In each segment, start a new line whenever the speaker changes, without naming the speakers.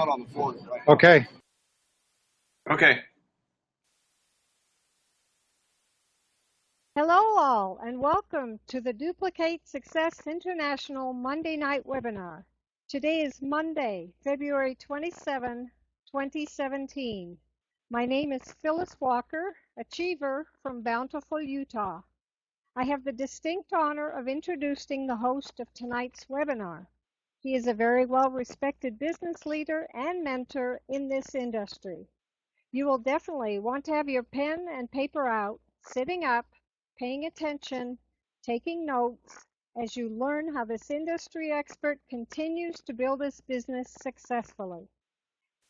not on the floor yet, right?
Okay.
Okay.
Hello all, and welcome to the Duplicate Success International Monday Night Webinar. Today is Monday, February 27, 2017. My name is Phyllis Walker, Achiever from Bountiful, Utah. I have the distinct honor of introducing the host of tonight's webinar. He is a very well-respected business leader and mentor in this industry. You will definitely want to have your pen and paper out, sitting up, paying attention, taking notes as you learn how this industry expert continues to build his business successfully.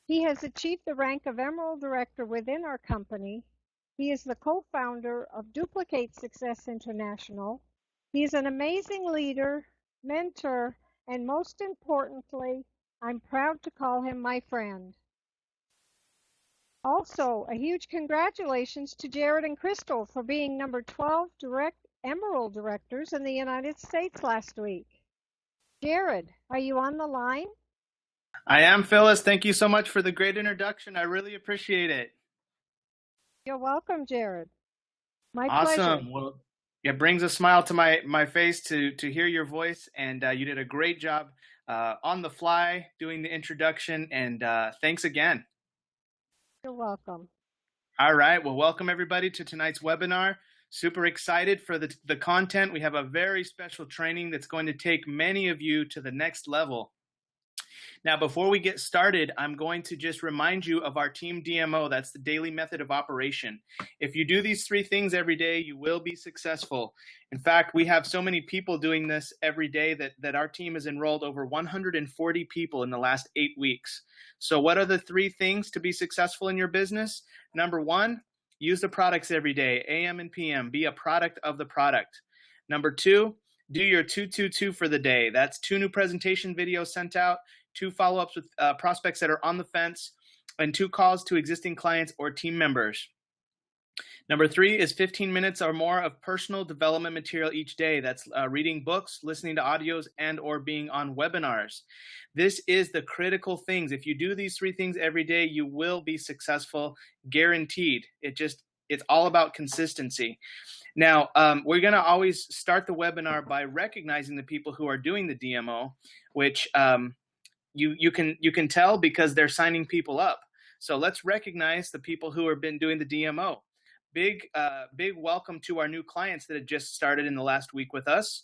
He has achieved the rank of Emerald Director within our company. He is the co-founder of Duplicate Success International. He is an amazing leader, mentor, and most importantly, I'm proud to call him my friend. Also, a huge congratulations to Jared and Crystal for being number 12 Emerald Directors in the United States last week. Jared, are you on the line?
I am, Phyllis. Thank you so much for the great introduction. I really appreciate it.
You're welcome, Jared. My
Awesome.
pleasure.
Well, it brings a smile to my face to hear your voice, and you did a great job on the fly doing the introduction, and thanks again.
You're welcome.
All right. Well, welcome everybody to tonight's webinar. Super excited for the content. We have a very special training that's going to take many of you to the next level. Now, before we get started, I'm going to just remind you of our team DMO. That's the daily method of operation. If you do these 3 things every day, you will be successful. In fact, we have so many people doing this every day that our team has enrolled over 140 people in the last 8 weeks. So what are the 3 things to be successful in your business? Number 1, use the products every day, AM and PM. Be a product of the product. Number 2, do your 2-2-2 for the day. That's 2 new presentation videos sent out, 2 follow-ups with prospects that are on the fence, and 2 calls to existing clients or team members. Number 3 is 15 minutes or more of personal development material each day. That's reading books, listening to audios, and or being on webinars. This is the critical things. If you do these 3 things every day, you will be successful, guaranteed. It's all about consistency. Now, we're going to always start the webinar by recognizing the people who are doing the DMO, which you can tell because they're signing people up. So let's recognize the people who have been doing the DMO. Big welcome to our new clients that had just started in the last week with us.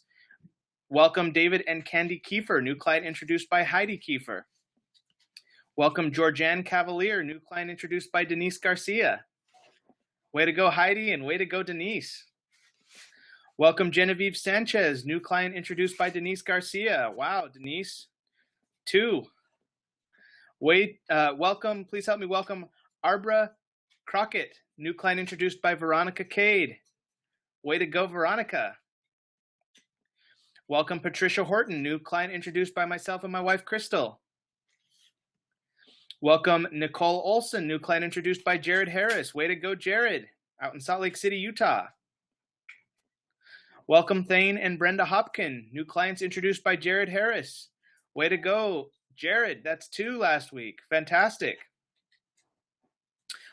Welcome David and Candy Kiefer, new client introduced by Heidi Kiefer. Welcome Georgianne Cavalier, new client introduced by Denise Garcia. Way to go Heidi, and way to go Denise. Welcome Genevieve Sanchez, new client introduced by Denise Garcia. Wow, Denise. 2. Welcome, please help me welcome Arbra Crockett, new client introduced by Veronica Cade. Way to go, Veronica. Welcome Patricia Horton, new client introduced by myself and my wife, Crystal. Welcome Nicole Olson, new client introduced by Jared Harris. Way to go, Jared, out in Salt Lake City, Utah. Welcome Thane and Brenda Hopkin, new clients introduced by Jared Harris. Way to go, Jared. That's 2 last week. Fantastic.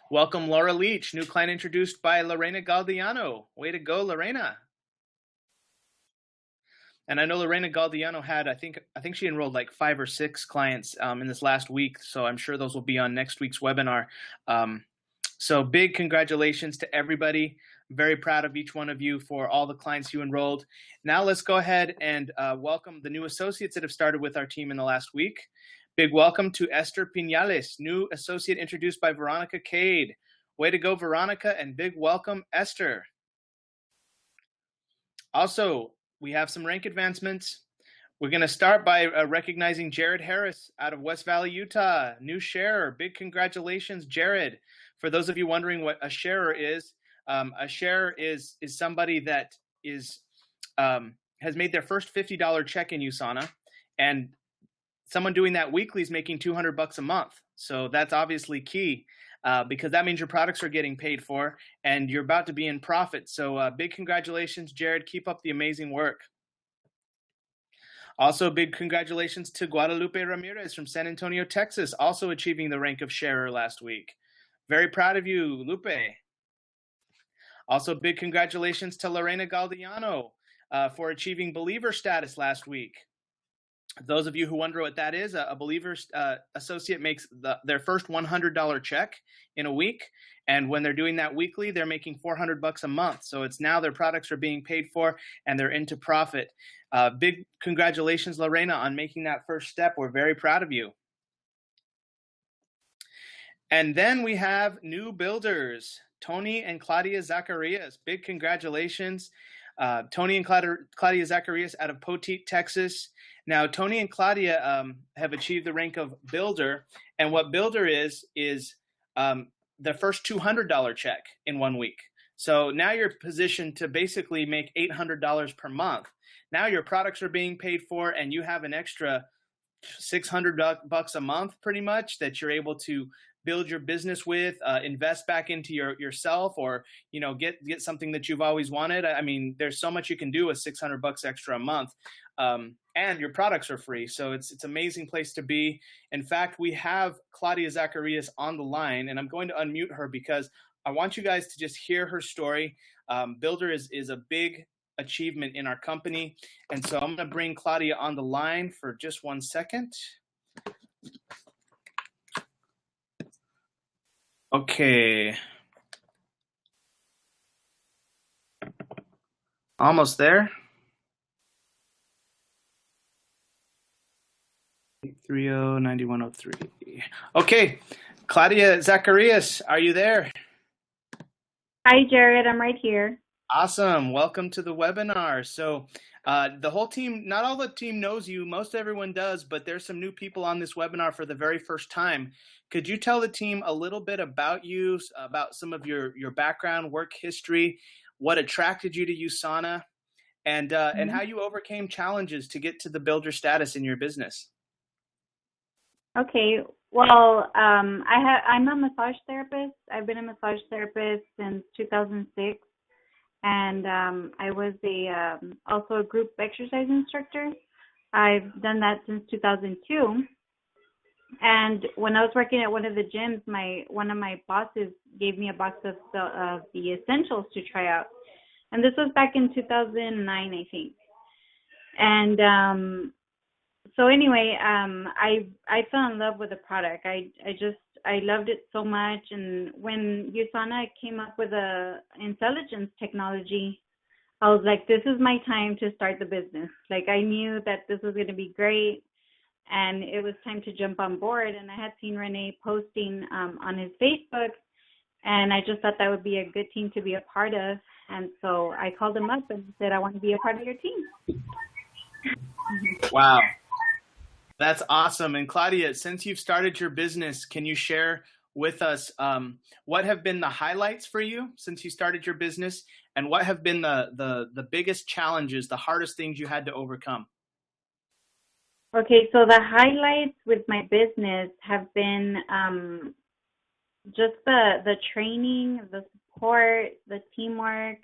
Welcome Laura Leach, new client introduced by Lorena Galdiano. Way to go, Lorena. And I know Lorena Galdiano had, I think she enrolled like 5 or 6 clients in this last week. So I'm sure those will be on next week's webinar. So big congratulations to everybody. I'm very proud of each one of you for all the clients you enrolled. Now let's go ahead and welcome the new associates that have started with our team in the last week. Big welcome to Esther Pinales, new associate introduced by Veronica Cade. Way to go, Veronica, and big welcome, Esther. Also, we have some rank advancements. We're going to start by recognizing Jared Harris out of West Valley, Utah, new sharer. Big congratulations, Jared. For those of you wondering what a sharer is somebody that has made their first $50 check in USANA, and someone doing that weekly is making $200 a month. So that's obviously key because that means your products are getting paid for and you're about to be in profit. So big congratulations, Jared. Keep up the amazing work. Also, big congratulations to Guadalupe Ramirez from San Antonio, Texas, also achieving the rank of sharer last week. Very proud of you, Lupe. Also, big congratulations to Lorena Galdiano for achieving believer status last week. Those of you who wonder what that is, a believer associate makes their first $100 check in a week. And when they're doing that weekly, they're making $400 a month. So it's now their products are being paid for and they're into profit. Big congratulations, Lorena, on making that first step. We're very proud of you. And then we have new builders, Tony and Claudia Zacharias. Big congratulations. Tony and Claudia Zacharias out of Poteet, Texas. Now, Tony and Claudia have achieved the rank of builder. And what builder is the first $200 check in 1 week. So now you're positioned to basically make $800 per month. Now your products are being paid for and you have an extra $600 a month pretty much that you're able to build your business with, invest back into yourself, or get something that you've always wanted. I mean, there's so much you can do with $600 extra a month, and your products are free. So it's an amazing place to be. In fact, we have Claudia Zacharias on the line, and I'm going to unmute her because I want you guys to just hear her story. Builder is a big achievement in our company, and so I'm going to bring Claudia on the line for just 1 second. Okay. Almost there. 830-9103. Okay. Claudia Zacharias, are you there?
Hi, Jared. I'm right here.
Awesome. Welcome to the webinar. So the whole team, not all the team knows you. Most everyone does, but there's some new people on this webinar for the very first time. Could you tell the team a little bit about you, about some of your background, work history, what attracted you to USANA, and how you overcame challenges to get to the builder status in your business?
Okay. Well, I'm a massage therapist. I've been a massage therapist since 2006, and I was also a group exercise instructor. I've done that since 2002. And when I was working at one of the gyms, one of my bosses gave me a box of the essentials to try out. And this was back in 2009, I think. And so anyway, I fell in love with the product. I loved it so much. And when USANA came up with a intelligence technology, I was like, this is my time to start the business. Like, I knew that this was going to be great. And it was time to jump on board. And I had seen Rene posting on his Facebook, and I just thought that would be a good team to be a part of. And so I called him up and said, I want to be a part of your team.
Wow. That's awesome. And Claudia, since you've started your business, can you share with us what have been the highlights for you since you started your business, and what have been the biggest challenges, the hardest things you had to overcome?
Okay, so the highlights with my business have been just the training, the support, the teamwork.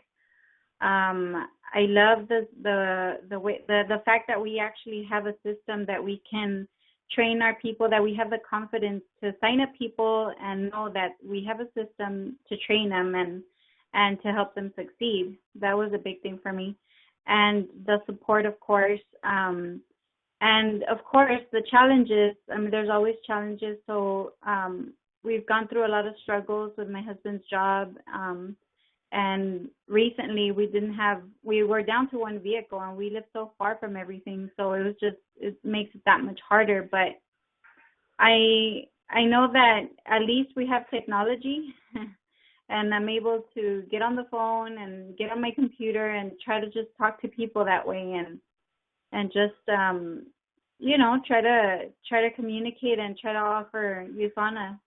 I love the fact that we actually have a system that we can train our people, that we have the confidence to sign up people and know that we have a system to train them and to help them succeed. That was a big thing for me. And the support, of course. And of course, the challenges. I mean, there's always challenges. So we've gone through a lot of struggles with my husband's job. And recently we were down to one vehicle, and we live so far from everything. So it makes it that much harder. But I know that at least we have technology and I'm able to get on the phone and get on my computer and try to just talk to people that way and just, try to communicate and try to offer USANA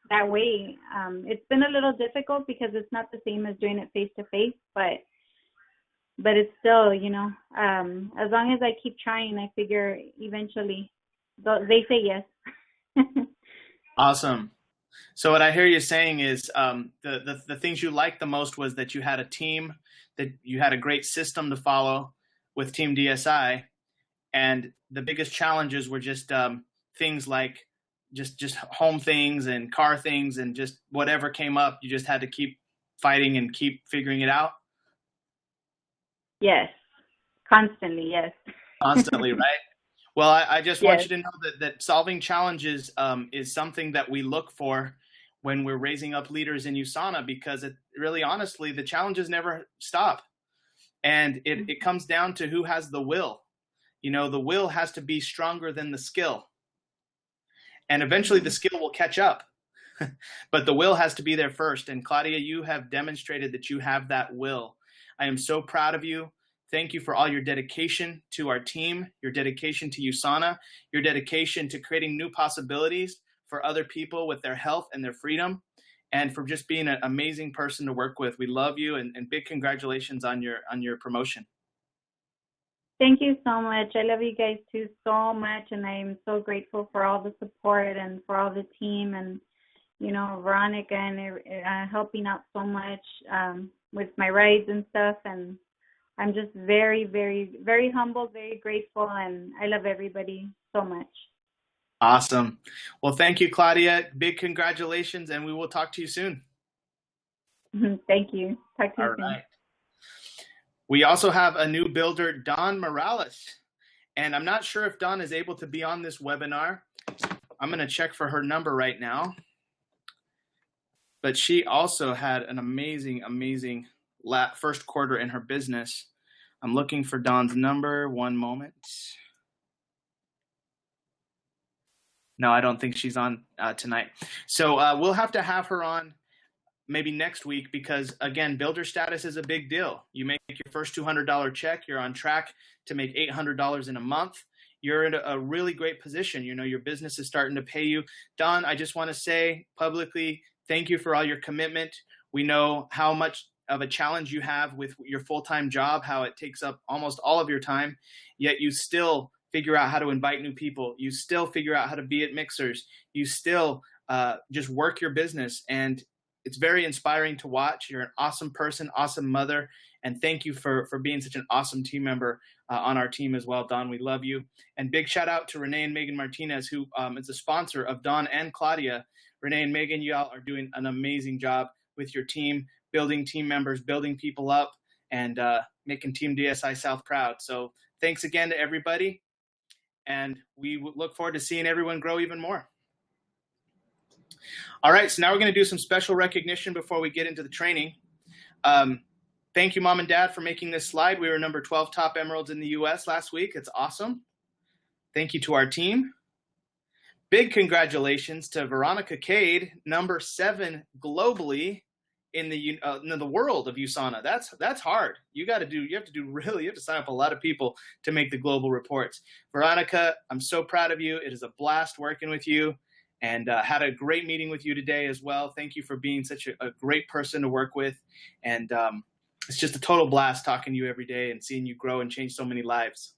that way. It's been a little difficult because it's not the same as doing it face to face, but it's still, as long as I keep trying, I figure eventually they say yes.
Awesome. So what I hear you saying is the things you liked the most was that you had a team, that you had a great system to follow with Team DSI, And the biggest challenges were just things like just home things and car things, and just whatever came up, you just had to keep fighting and keep figuring it out.
Yes, constantly, yes.
Constantly, right? Well, I just want
Yes.
you to know that solving challenges is something that we look for when we're raising up leaders in USANA, because it really, honestly, the challenges never stop. And it comes down to who has the will. You know, the will has to be stronger than the skill. And eventually the skill will catch up. But the will has to be there first. And Claudia, you have demonstrated that you have that will. I am so proud of you. Thank you for all your dedication to our team, your dedication to USANA, your dedication to creating new possibilities for other people with their health and their freedom, and for just being an amazing person to work with. We love you, and big congratulations on your promotion.
Thank you so much. I love you guys too so much, and I'm so grateful for all the support and for all the team, and you know, Veronica and helping out so much with my rides and stuff. And I'm just very, very, very humbled, very grateful, and I love everybody so much.
Awesome. Well, thank you, Claudia. Big congratulations, and we will talk to you soon.
Thank you. Talk to you soon.
All right. We also have a new builder, Dawn Morales. And I'm not sure if Dawn is able to be on this webinar. I'm going to check for her number right now. But she also had an amazing, amazing first quarter in her business. I'm looking for Dawn's number. One moment. No, I don't think she's on tonight. So we'll have to have her on maybe next week, because again, builder status is a big deal. You make your first $200 check, you're on track to make $800 in a month. You're in a really great position. You know, your business is starting to pay you. Dawn, I just want to say publicly, thank you for all your commitment. We know how much of a challenge you have with your full-time job, how it takes up almost all of your time, yet you still figure out how to invite new people. You still figure out how to be at mixers. You still just work your business, and it's very inspiring to watch. You're an awesome person, awesome mother, and thank you for being such an awesome team member on our team as well, Dawn. We love you. And big shout out to Renee and Megan Martinez, who is a sponsor of Dawn and Claudia. Renee and Megan, y'all are doing an amazing job with your team, building team members, building people up, and making Team DSI South proud. So thanks again to everybody, and we look forward to seeing everyone grow even more. All right, so now we're going to do some special recognition before we get into the training. Thank you, Mom and Dad, for making this slide. We were number 12 top emeralds in the U.S. last week. It's awesome. Thank you to our team. Big congratulations to Veronica Cade, number 7 globally in the world of USANA. That's hard. You have to sign up a lot of people to make the global reports. Veronica, I'm so proud of you. It is a blast working with you, and had a great meeting with you today as well. Thank you for being such a great person to work with. And it's just a total blast talking to you every day and seeing you grow and change so many lives.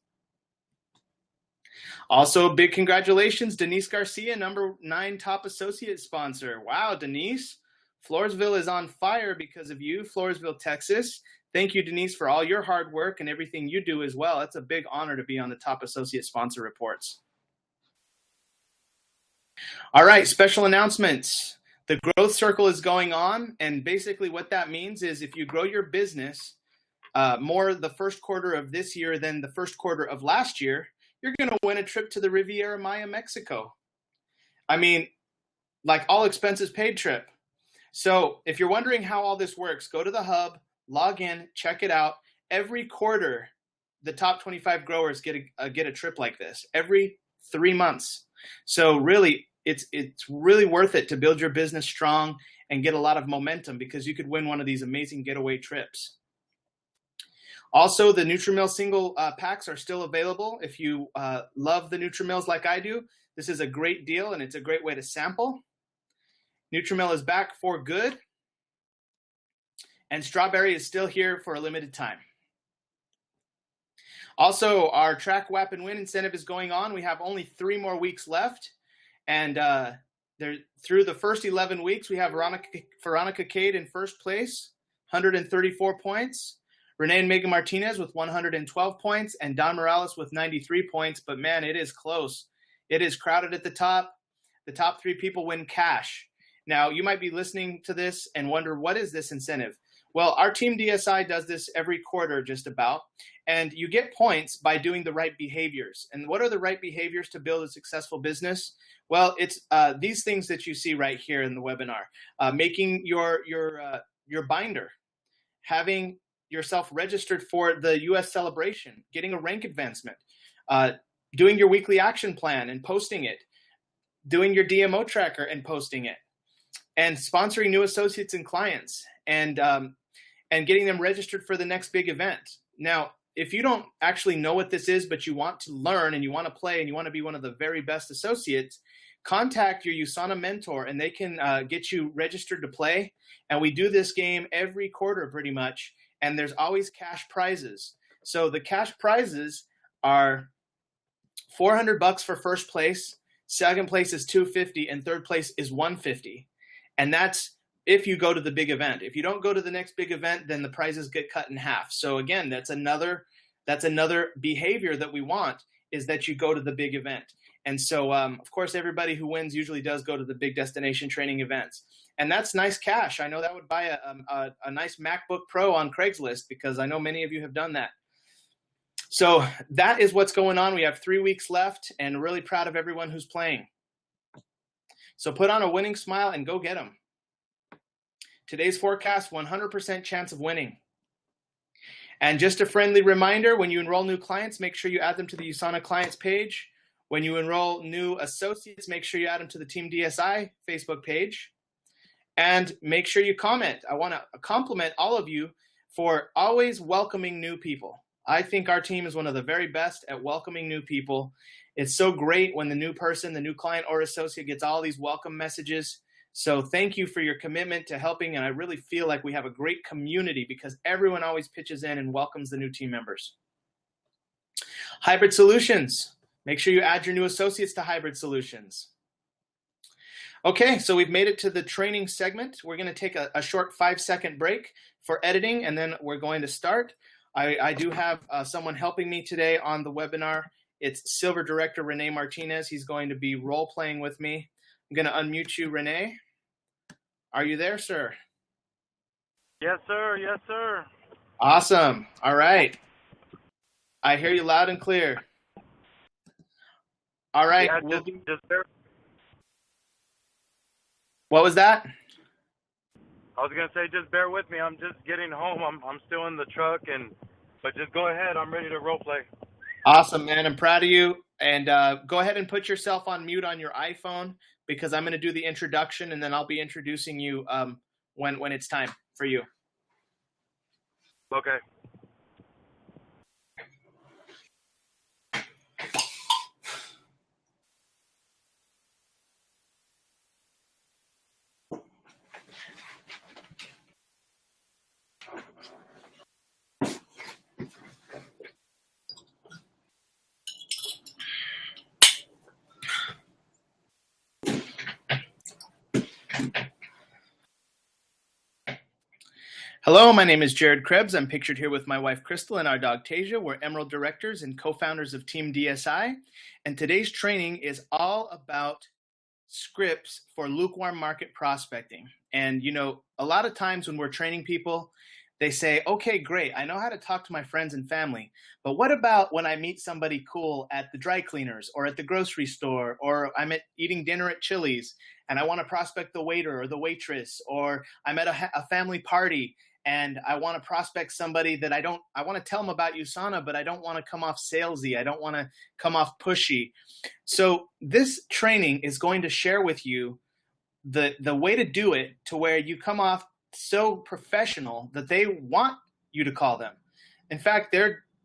Also, big congratulations, Denise Garcia, number 9 top associate sponsor. Wow, Denise. Floresville is on fire because of you, Floresville, Texas. Thank you, Denise, for all your hard work and everything you do as well. It's a big honor to be on the top associate sponsor reports. All right, special announcements. The growth circle is going on, and basically what that means is if you grow your business more the first quarter of this year than the first quarter of last year, you're going to win a trip to the Riviera Maya, Mexico. I mean, like all expenses paid trip. So if you're wondering how all this works, go to the hub, log in, check it out. Every quarter, the top 25 growers get a trip like this every 3 months. So really, it's really worth it to build your business strong and get a lot of momentum, because you could win one of these amazing getaway trips. Also, the Nutrimil single packs are still available. If you love the Nutrimils like I do, this is a great deal, and it's a great way to sample. Nutrimil is back for good, and strawberry is still here for a limited time. Also, our Track WAPnWin incentive is going on. We have only 3 more weeks left, and through the first 11 weeks, we have Veronica Cade in first place, 134 points. Renee and Megan Martinez with 112 points, and Don Morales with 93 points. But man, it is close. It is crowded at the top. The top 3 people win cash. Now, you might be listening to this and wonder, what is this incentive? Well, our team DSI does this every quarter just about, and you get points by doing the right behaviors. And what are the right behaviors to build a successful business? Well, it's these things that you see right here in the webinar. Making your binder, having yourself registered for the US celebration, getting a rank advancement, doing your weekly action plan and posting it, doing your DMO tracker and posting it, and sponsoring new associates and clients, and getting them registered for the next big event. Now, if you don't actually know what this is, but you want to learn and you want to play and you want to be one of the very best associates, contact your USANA mentor and they can get you registered to play. And we do this game every quarter pretty much, and there's always cash prizes. So the cash prizes are $400 for first place, second place is $250, and third place is $150. And that's if you go to the big event. If you don't go to the next big event, then the prizes get cut in half. So again, that's another behavior that we want, is that you go to the big event. And so, of course, everybody who wins usually does go to the big destination training events. And that's nice cash. I know that would buy a nice MacBook Pro on Craigslist, because I know many of you have done that. So that is what's going on. We have 3 weeks left, and really proud of everyone who's playing. So put on a winning smile and go get them. Today's forecast, 100% chance of winning. And just a friendly reminder, when you enroll new clients, make sure you add them to the USANA clients page. When you enroll new associates, make sure you add them to the Team DSI Facebook page. And make sure you comment. I want to compliment all of you for always welcoming new people. I think our team is one of the very best at welcoming new people. It's so great when the new person, the new client or associate gets all these welcome messages. So thank you for your commitment to helping, and I really feel like we have a great community because everyone always pitches in and welcomes the new team members. Hybrid Solutions. Make sure you add your new associates to Hybrid Solutions. Okay, so we've made it to the training segment. We're going to take a short 5-second break for editing, and then we're going to start. I do have someone helping me today on the webinar. It's Silver Director Renee Martinez. He's going to be role-playing with me. I'm going to unmute you, Renee. Are you there, sir?
Yes, sir. Yes, sir.
Awesome. All right. I hear you loud and clear. All right.
Yeah, just bear.
What was that?
I was going to say, just bear with me. I'm just getting home. I'm still in the truck, but just go ahead. I'm ready to role play.
Awesome, man. I'm proud of you. And go ahead and put yourself on mute on your iPhone, because I'm going to do the introduction, and then I'll be introducing you when it's time for you.
Okay.
Hello, my name is Jared Crebs. I'm pictured here with my wife, Crystal, and our dog, Tasia. We're Emerald Directors and co-founders of Team DSI. And today's training is all about scripts for lukewarm market prospecting. And, you know, a lot of times when we're training people, they say, okay, great, I know how to talk to my friends and family, but what about when I meet somebody cool at the dry cleaners or at the grocery store, or I'm eating dinner at Chili's and I want to prospect the waiter or the waitress, or I'm at a family party and I want to prospect somebody that I want to tell them about USANA, but I don't want to come off salesy. I don't want to come off pushy. So this training is going to share with you the way to do it to where you come off so professional that they want you to call them. In fact,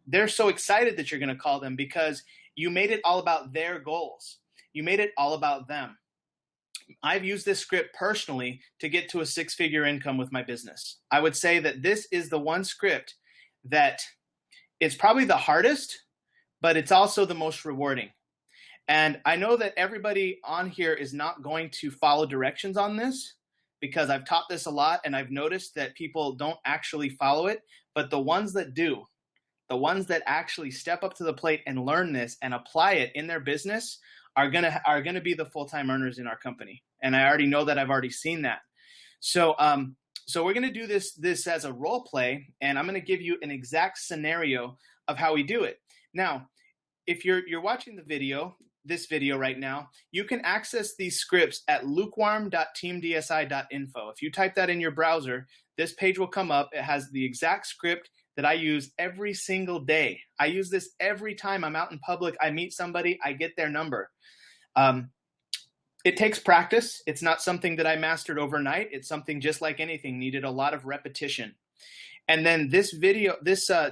they're so excited that you're going to call them because you made it all about their goals. You made it all about them. I've used this script personally to get to a 6-figure income with my business. I would say that this is the one script that is probably the hardest, but it's also the most rewarding. And I know that everybody on here is not going to follow directions on this. because I've taught this a lot and I've noticed that people don't actually follow it, but the ones that do, the ones that actually step up to the plate and learn this and apply it in their business are gonna be the full-time earners in our company. And I already know that. I've already seen that. So we're gonna do this as a role play, and I'm gonna give you an exact scenario of how we do it. Now, if you're watching this video right now, you can access these scripts at lukewarm.teamdsi.info. If you type that in your browser, this page will come up. It has the exact script that I use every single day. I use this every time I'm out in public. I meet somebody, I get their number. It takes practice. It's not something that I mastered overnight. It's something just like anything, needed a lot of repetition. And then this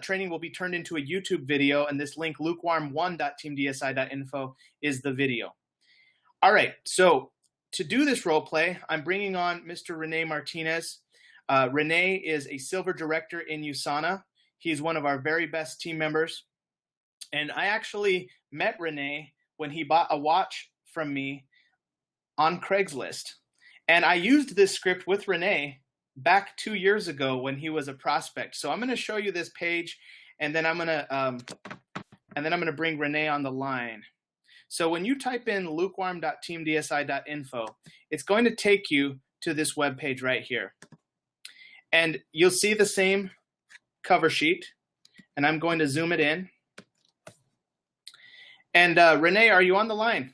training will be turned into a YouTube video, and this link, lukewarm1.teamdsi.info, is the video. All right, so to do this role play, I'm bringing on Mr. Rene Martinez. Rene is a silver director in USANA. He's one of our very best team members. And I actually met Rene when he bought a watch from me on Craigslist. And I used this script with Rene back 2 years ago when he was a prospect. So I'm going to show you this page, and then I'm going to bring Rene on the line. So when you type in lukewarm.teamdsi.info, it's going to take you to this web page right here. And you'll see the same cover sheet, and I'm going to zoom it in. And Rene, are you on the line?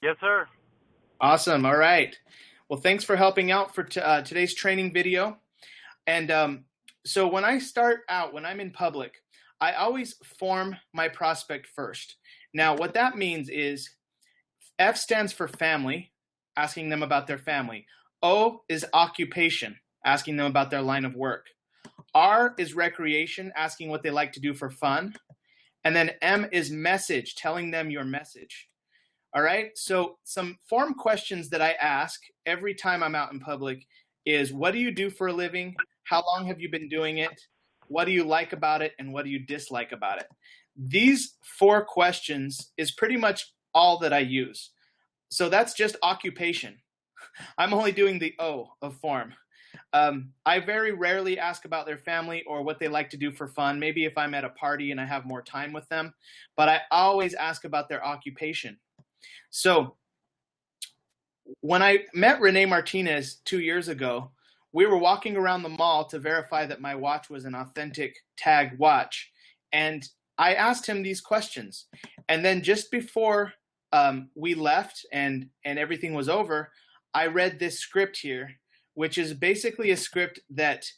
Yes, sir.
Awesome. All right. Well, thanks for helping out for today's training video. And so when I start out, when I'm in public, I always form my prospect first. Now, what that means is F stands for family, asking them about their family. O is occupation, asking them about their line of work. R is recreation, asking what they like to do for fun. And then M is message, telling them your message. All right, so some form questions that I ask every time I'm out in public is, what do you do for a living? How long have you been doing it? What do you like about it? And what do you dislike about it? These 4 questions is pretty much all that I use. So that's just occupation. I'm only doing the O of form. I very rarely ask about their family or what they like to do for fun, maybe if I'm at a party and I have more time with them, but I always ask about their occupation. So when I met Rene Martinez 2 years ago, we were walking around the mall to verify that my watch was an authentic tag watch. And I asked him these questions. And then just before we left and everything was over, I read this script here, which is basically a script that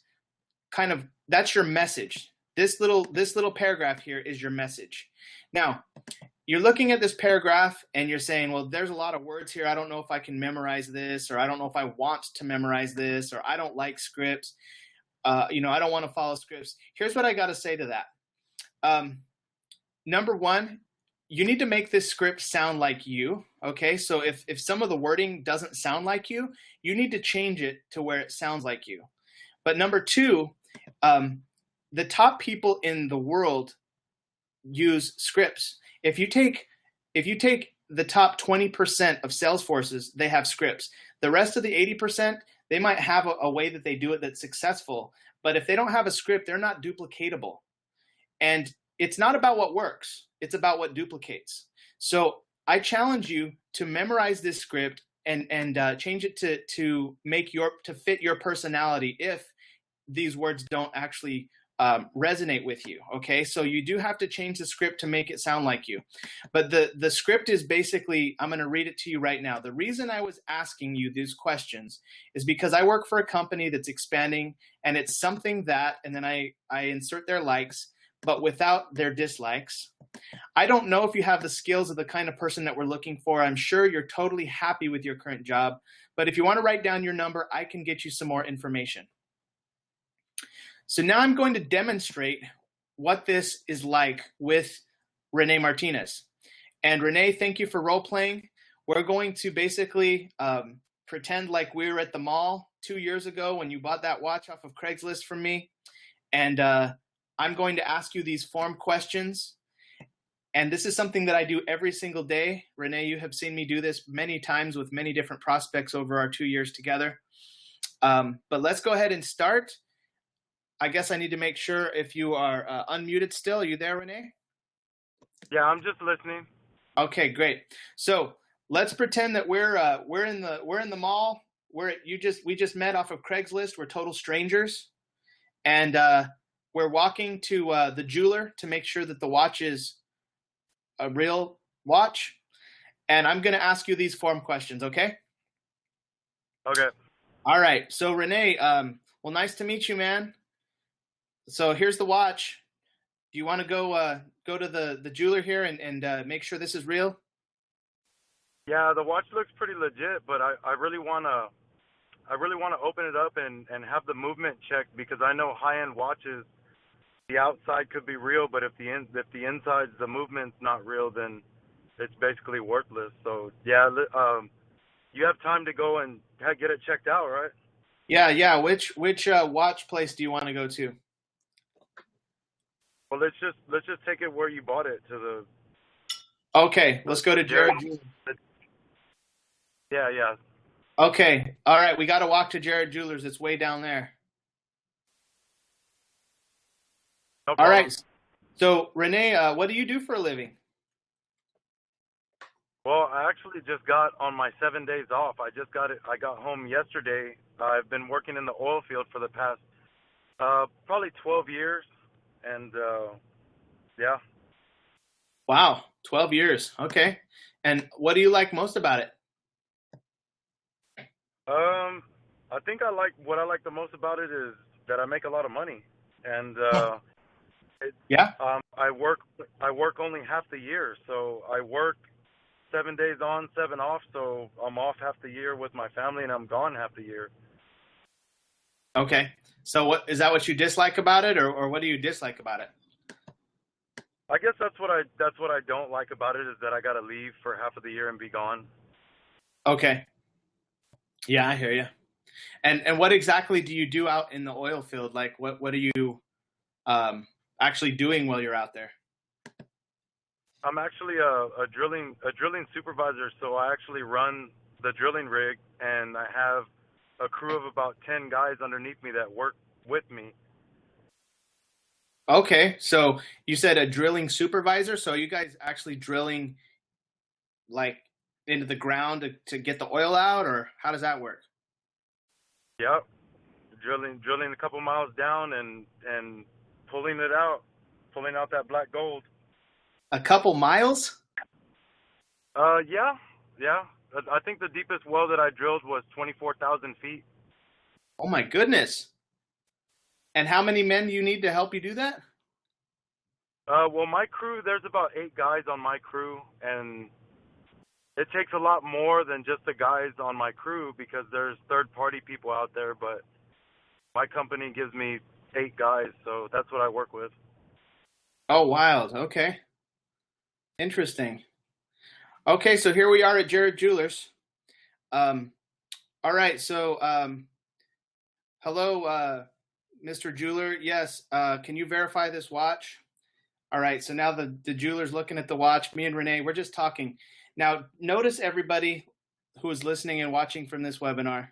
that's your message. This little paragraph here is your message. Now, you're looking at this paragraph and you're saying, well, there's a lot of words here. I don't know if I can memorize this, or I don't know if I want to memorize this, or I don't like scripts. I don't want to follow scripts. Here's what I got to say to that. Number one, you need to make this script sound like you. Okay, so if some of the wording doesn't sound like you, you need to change it to where it sounds like you. But number two, the top people in the world use scripts. If you take the top 20% of sales forces, they have scripts. The rest of the 80%, they might have a way that they do it that's successful. But if they don't have a script, they're not duplicatable. And it's not about what works. It's about what duplicates. So I challenge you to memorize this script and change it to fit your personality if these words don't actually resonate with you. Okay, so you do have to change the script to make it sound like you. But the script is basically, I'm going to read it to you right now. The reason I was asking you these questions is because I work for a company that's expanding, and it's something that, and then I insert their likes, but without their dislikes. I don't know if you have the skills of the kind of person that we're looking for. I'm sure you're totally happy with your current job, but if you want to write down your number, I can get you some more information. So now I'm going to demonstrate what this is like with Rene Martinez. And Rene, thank you for role playing. We're going to basically pretend like we were at the mall 2 years ago when you bought that watch off of Craigslist from me. And I'm going to ask you these form questions. And this is something that I do every single day. Renee, you have seen me do this many times with many different prospects over our 2 years together. But let's go ahead and start. I guess I need to make sure if you are unmuted still. Are you there, Renee?
Yeah, I'm just listening.
Okay, great. So let's pretend that we're in the mall. We just met off of Craigslist. We're total strangers, and we're walking to the jeweler to make sure that the watch is a real watch. And I'm going to ask you these form questions. Okay?
Okay.
All right. So Renee, well, nice to meet you, man. So here's the watch. Do you want to go to the jeweler here and make sure this is real?
Yeah, the watch looks pretty legit, but I really wanna open it up and have the movement checked, because I know high-end watches, the outside could be real, but if the inside, the movement's not real, then it's basically worthless. So yeah, you have time to go and get it checked out, right?
Yeah. Which watch place do you want to go to?
Well, let's just take it where you bought it, to the.
Okay, let's go to Jared.
Yeah.
Okay, all right, we got to walk to Jared Jewelers. It's way down there.
No
All
problem.
right. So Renee, what do you do for a living?
Well, I actually just got on my 7 days off. I got home yesterday. I've been working in the oil field for the past probably 12 years, and yeah.
Wow, 12 years. Okay. And what do you like most about it?
I think what I like the most about it is that I make a lot of money, and
Yeah.
I work only half the year, so I work 7 days on, 7 off, so I'm off half the year with my family, and I'm gone half the year.
Okay. So is that what you dislike about it, or what do you dislike about it?
I guess that's what I don't like about it, is that I gotta leave for half of the year and be gone.
Okay. Yeah, I hear you. And what exactly do you do out in the oil field? Like, what are you actually doing while you're out there?
I'm actually a drilling supervisor, so I actually run the drilling rig, and I have a crew of about 10 guys underneath me that work with me.
Okay, so you said a drilling supervisor. So are you guys actually drilling like into the ground to get the oil out, or how does that work?
Yep, drilling a couple miles down and pulling out that black gold.
A couple miles?
Yeah. I think the deepest well that I drilled was 24,000 feet.
Oh my goodness. And how many men do you need to help you do that?
Well, my crew, there's about 8 guys on my crew, and it takes a lot more than just the guys on my crew, because there's third-party people out there, but my company gives me 8 guys, so that's what I work with.
Oh, wild. Okay. Interesting. Okay, so here we are at Jared Jewelers. All right, so hello, Mr. Jeweler. Yes, can you verify this watch? All right, so now the jeweler's looking at the watch. Me and Renee, we're just talking. Now, notice everybody who is listening and watching from this webinar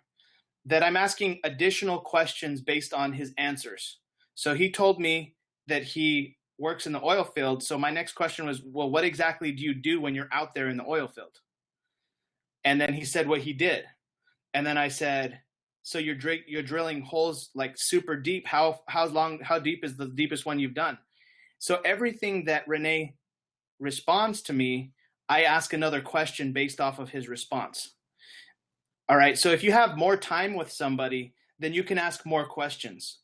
that I'm asking additional questions based on his answers. So he told me that he works in the oil field. So my next question was, well, what exactly do you do when you're out there in the oil field? And then he said what he did. And then I said, so you're drilling holes like super deep. How deep is the deepest one you've done? So everything that Renee responds to me, I ask another question based off of his response. All right. So if you have more time with somebody, then you can ask more questions.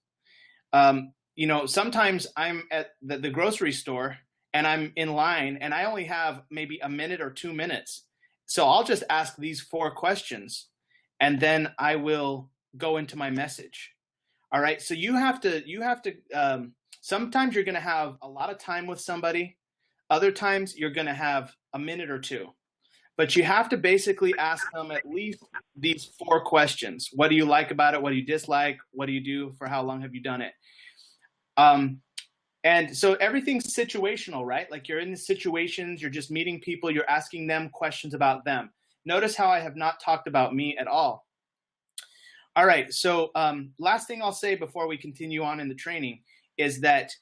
Sometimes I'm at the grocery store and I'm in line and I only have maybe a minute or 2 minutes. So I'll just ask these 4 questions and then I will go into my message. All right. So you have to, sometimes you're going to have a lot of time with somebody. Other times you're going to have a minute or 2. But you have to basically ask them at least these 4 questions. What do you like about it? What do you dislike? What do you do? For how long have you done it? And so everything's situational, right? Like you're in the situations, you're just meeting people, you're asking them questions about them. Notice how I have not talked about me at all. All right, so last thing I'll say before we continue on in the training is that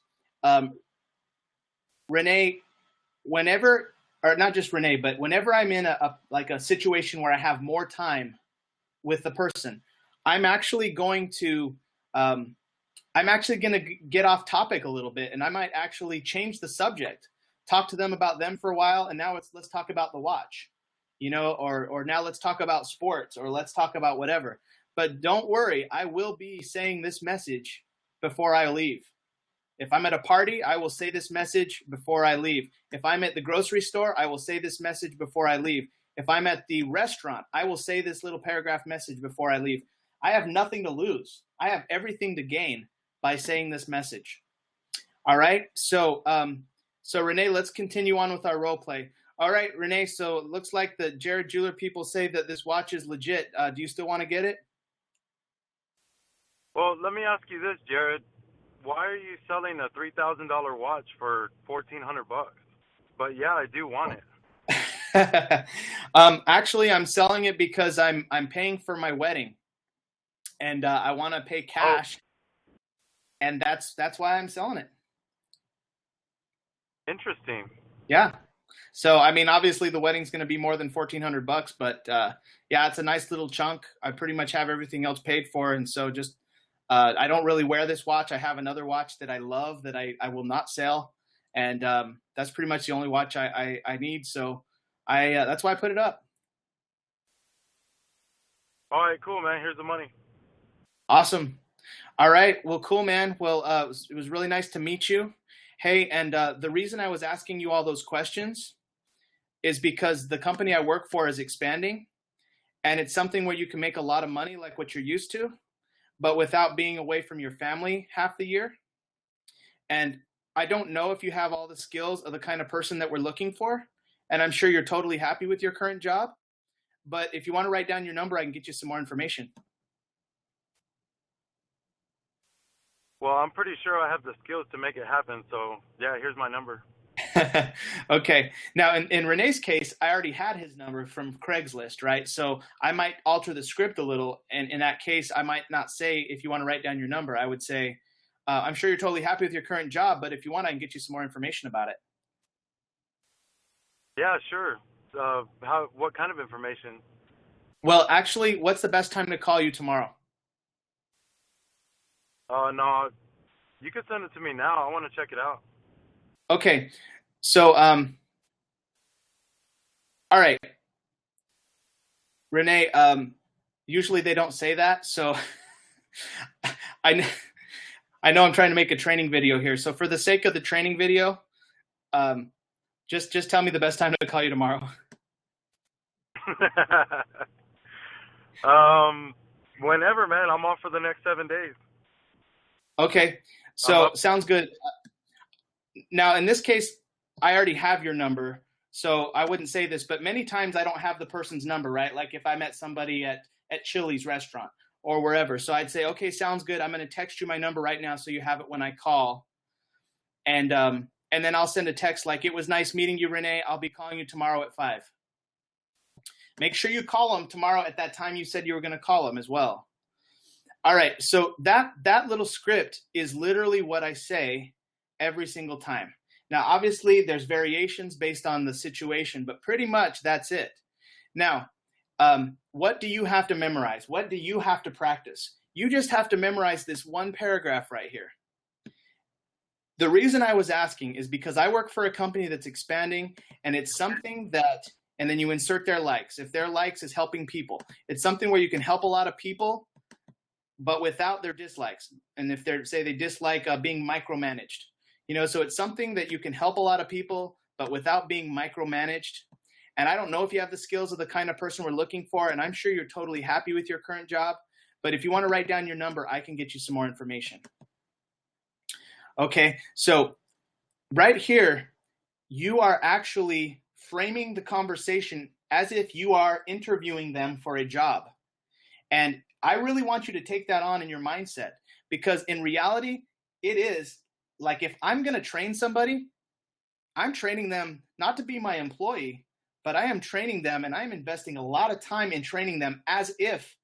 Renee, whenever, or not just Renee, but whenever I'm in a situation where I have more time with the person, I'm actually going to get off topic a little bit, and I might actually change the subject, talk to them about them for a while, and now let's talk about the watch, or now let's talk about sports, or let's talk about whatever. But don't worry, I will be saying this message before I leave. If I'm at a party, I will say this message before I leave. If I'm at the grocery store, I will say this message before I leave. If I'm at the restaurant, I will say this little paragraph message before I leave. I have nothing to lose. I have everything to gain by saying this message. All right. So Renee, let's continue on with our role play. All right, Renee. So it looks like the Jared Jeweler people say that this watch is legit. Do you still want to get it?
Well, let me ask you this, Jared. Why are you selling a $3,000 watch for $1,400? But yeah, I do want it.
Actually, I'm selling it because I'm paying for my wedding, and I want to pay cash, and that's why I'm selling it.
Interesting.
Yeah. So I mean, obviously the wedding's going to be more than $1,400, but yeah, it's a nice little chunk. I pretty much have everything else paid for, and so just I don't really wear this watch. I have another watch that I love that I will not sell, and that's pretty much the only watch I need. So that's why I put it up.
All right, cool, man. Here's the money.
Awesome. All right. Well, cool, man. Well, it was really nice to meet you. Hey, and the reason I was asking you all those questions is because the company I work for is expanding, and it's something where you can make a lot of money like what you're used to, but without being away from your family half the year. And I don't know if you have all the skills of the kind of person that we're looking for, and I'm sure you're totally happy with your current job. But if you want to write down your number, I can get you some more information.
Well, I'm pretty sure I have the skills to make it happen. So yeah, here's my number.
Okay. Now, in Renee's case, I already had his number from Craigslist, right? So I might alter the script a little. And in that case, I might not say, if you want to write down your number, I would say, I'm sure you're totally happy with your current job, but if you want, I can get you some more information about it.
Yeah, sure. What kind of information?
Well, actually, what's the best time to call you tomorrow?
No, you can send it to me now. I want to check it out.
Okay. So, all right, Renee, usually they don't say that. So I know I'm trying to make a training video here. So for the sake of the training video, just tell me the best time to call you tomorrow.
Whenever, man. I'm off for the next 7 days.
Okay. So sounds good. Now, in this case, I already have your number, so I wouldn't say this, but many times I don't have the person's number, right? Like if I met somebody at Chili's restaurant or wherever. So I'd say, okay, sounds good. I'm going to text you my number right now so you have it when I call. And then I'll send a text like, it was nice meeting you, Renee. I'll be calling you tomorrow at 5. Make sure you call them tomorrow at that time you said you were going to call them as well. All right, so that little script is literally what I say every single time. Now, obviously, there's variations based on the situation, but pretty much that's it. Now, what do you have to memorize? What do you have to practice? You just have to memorize this one paragraph right here. The reason I was asking is because I work for a company that's expanding, and it's something that, and then you insert their likes. If their likes is helping people, it's something where you can help a lot of people, but without their dislikes. And if they dislike being micromanaged, so it's something that you can help a lot of people, but without being micromanaged. And I don't know if you have the skills of the kind of person we're looking for, and I'm sure you're totally happy with your current job. But if you want to write down your number, I can get you some more information. Okay, so right here, you are actually framing the conversation as if you are interviewing them for a job. And I really want you to take that on in your mindset, because in reality, it is like if I'm going to train somebody, I'm training them not to be my employee, but I am training them and I'm investing a lot of time in training them as if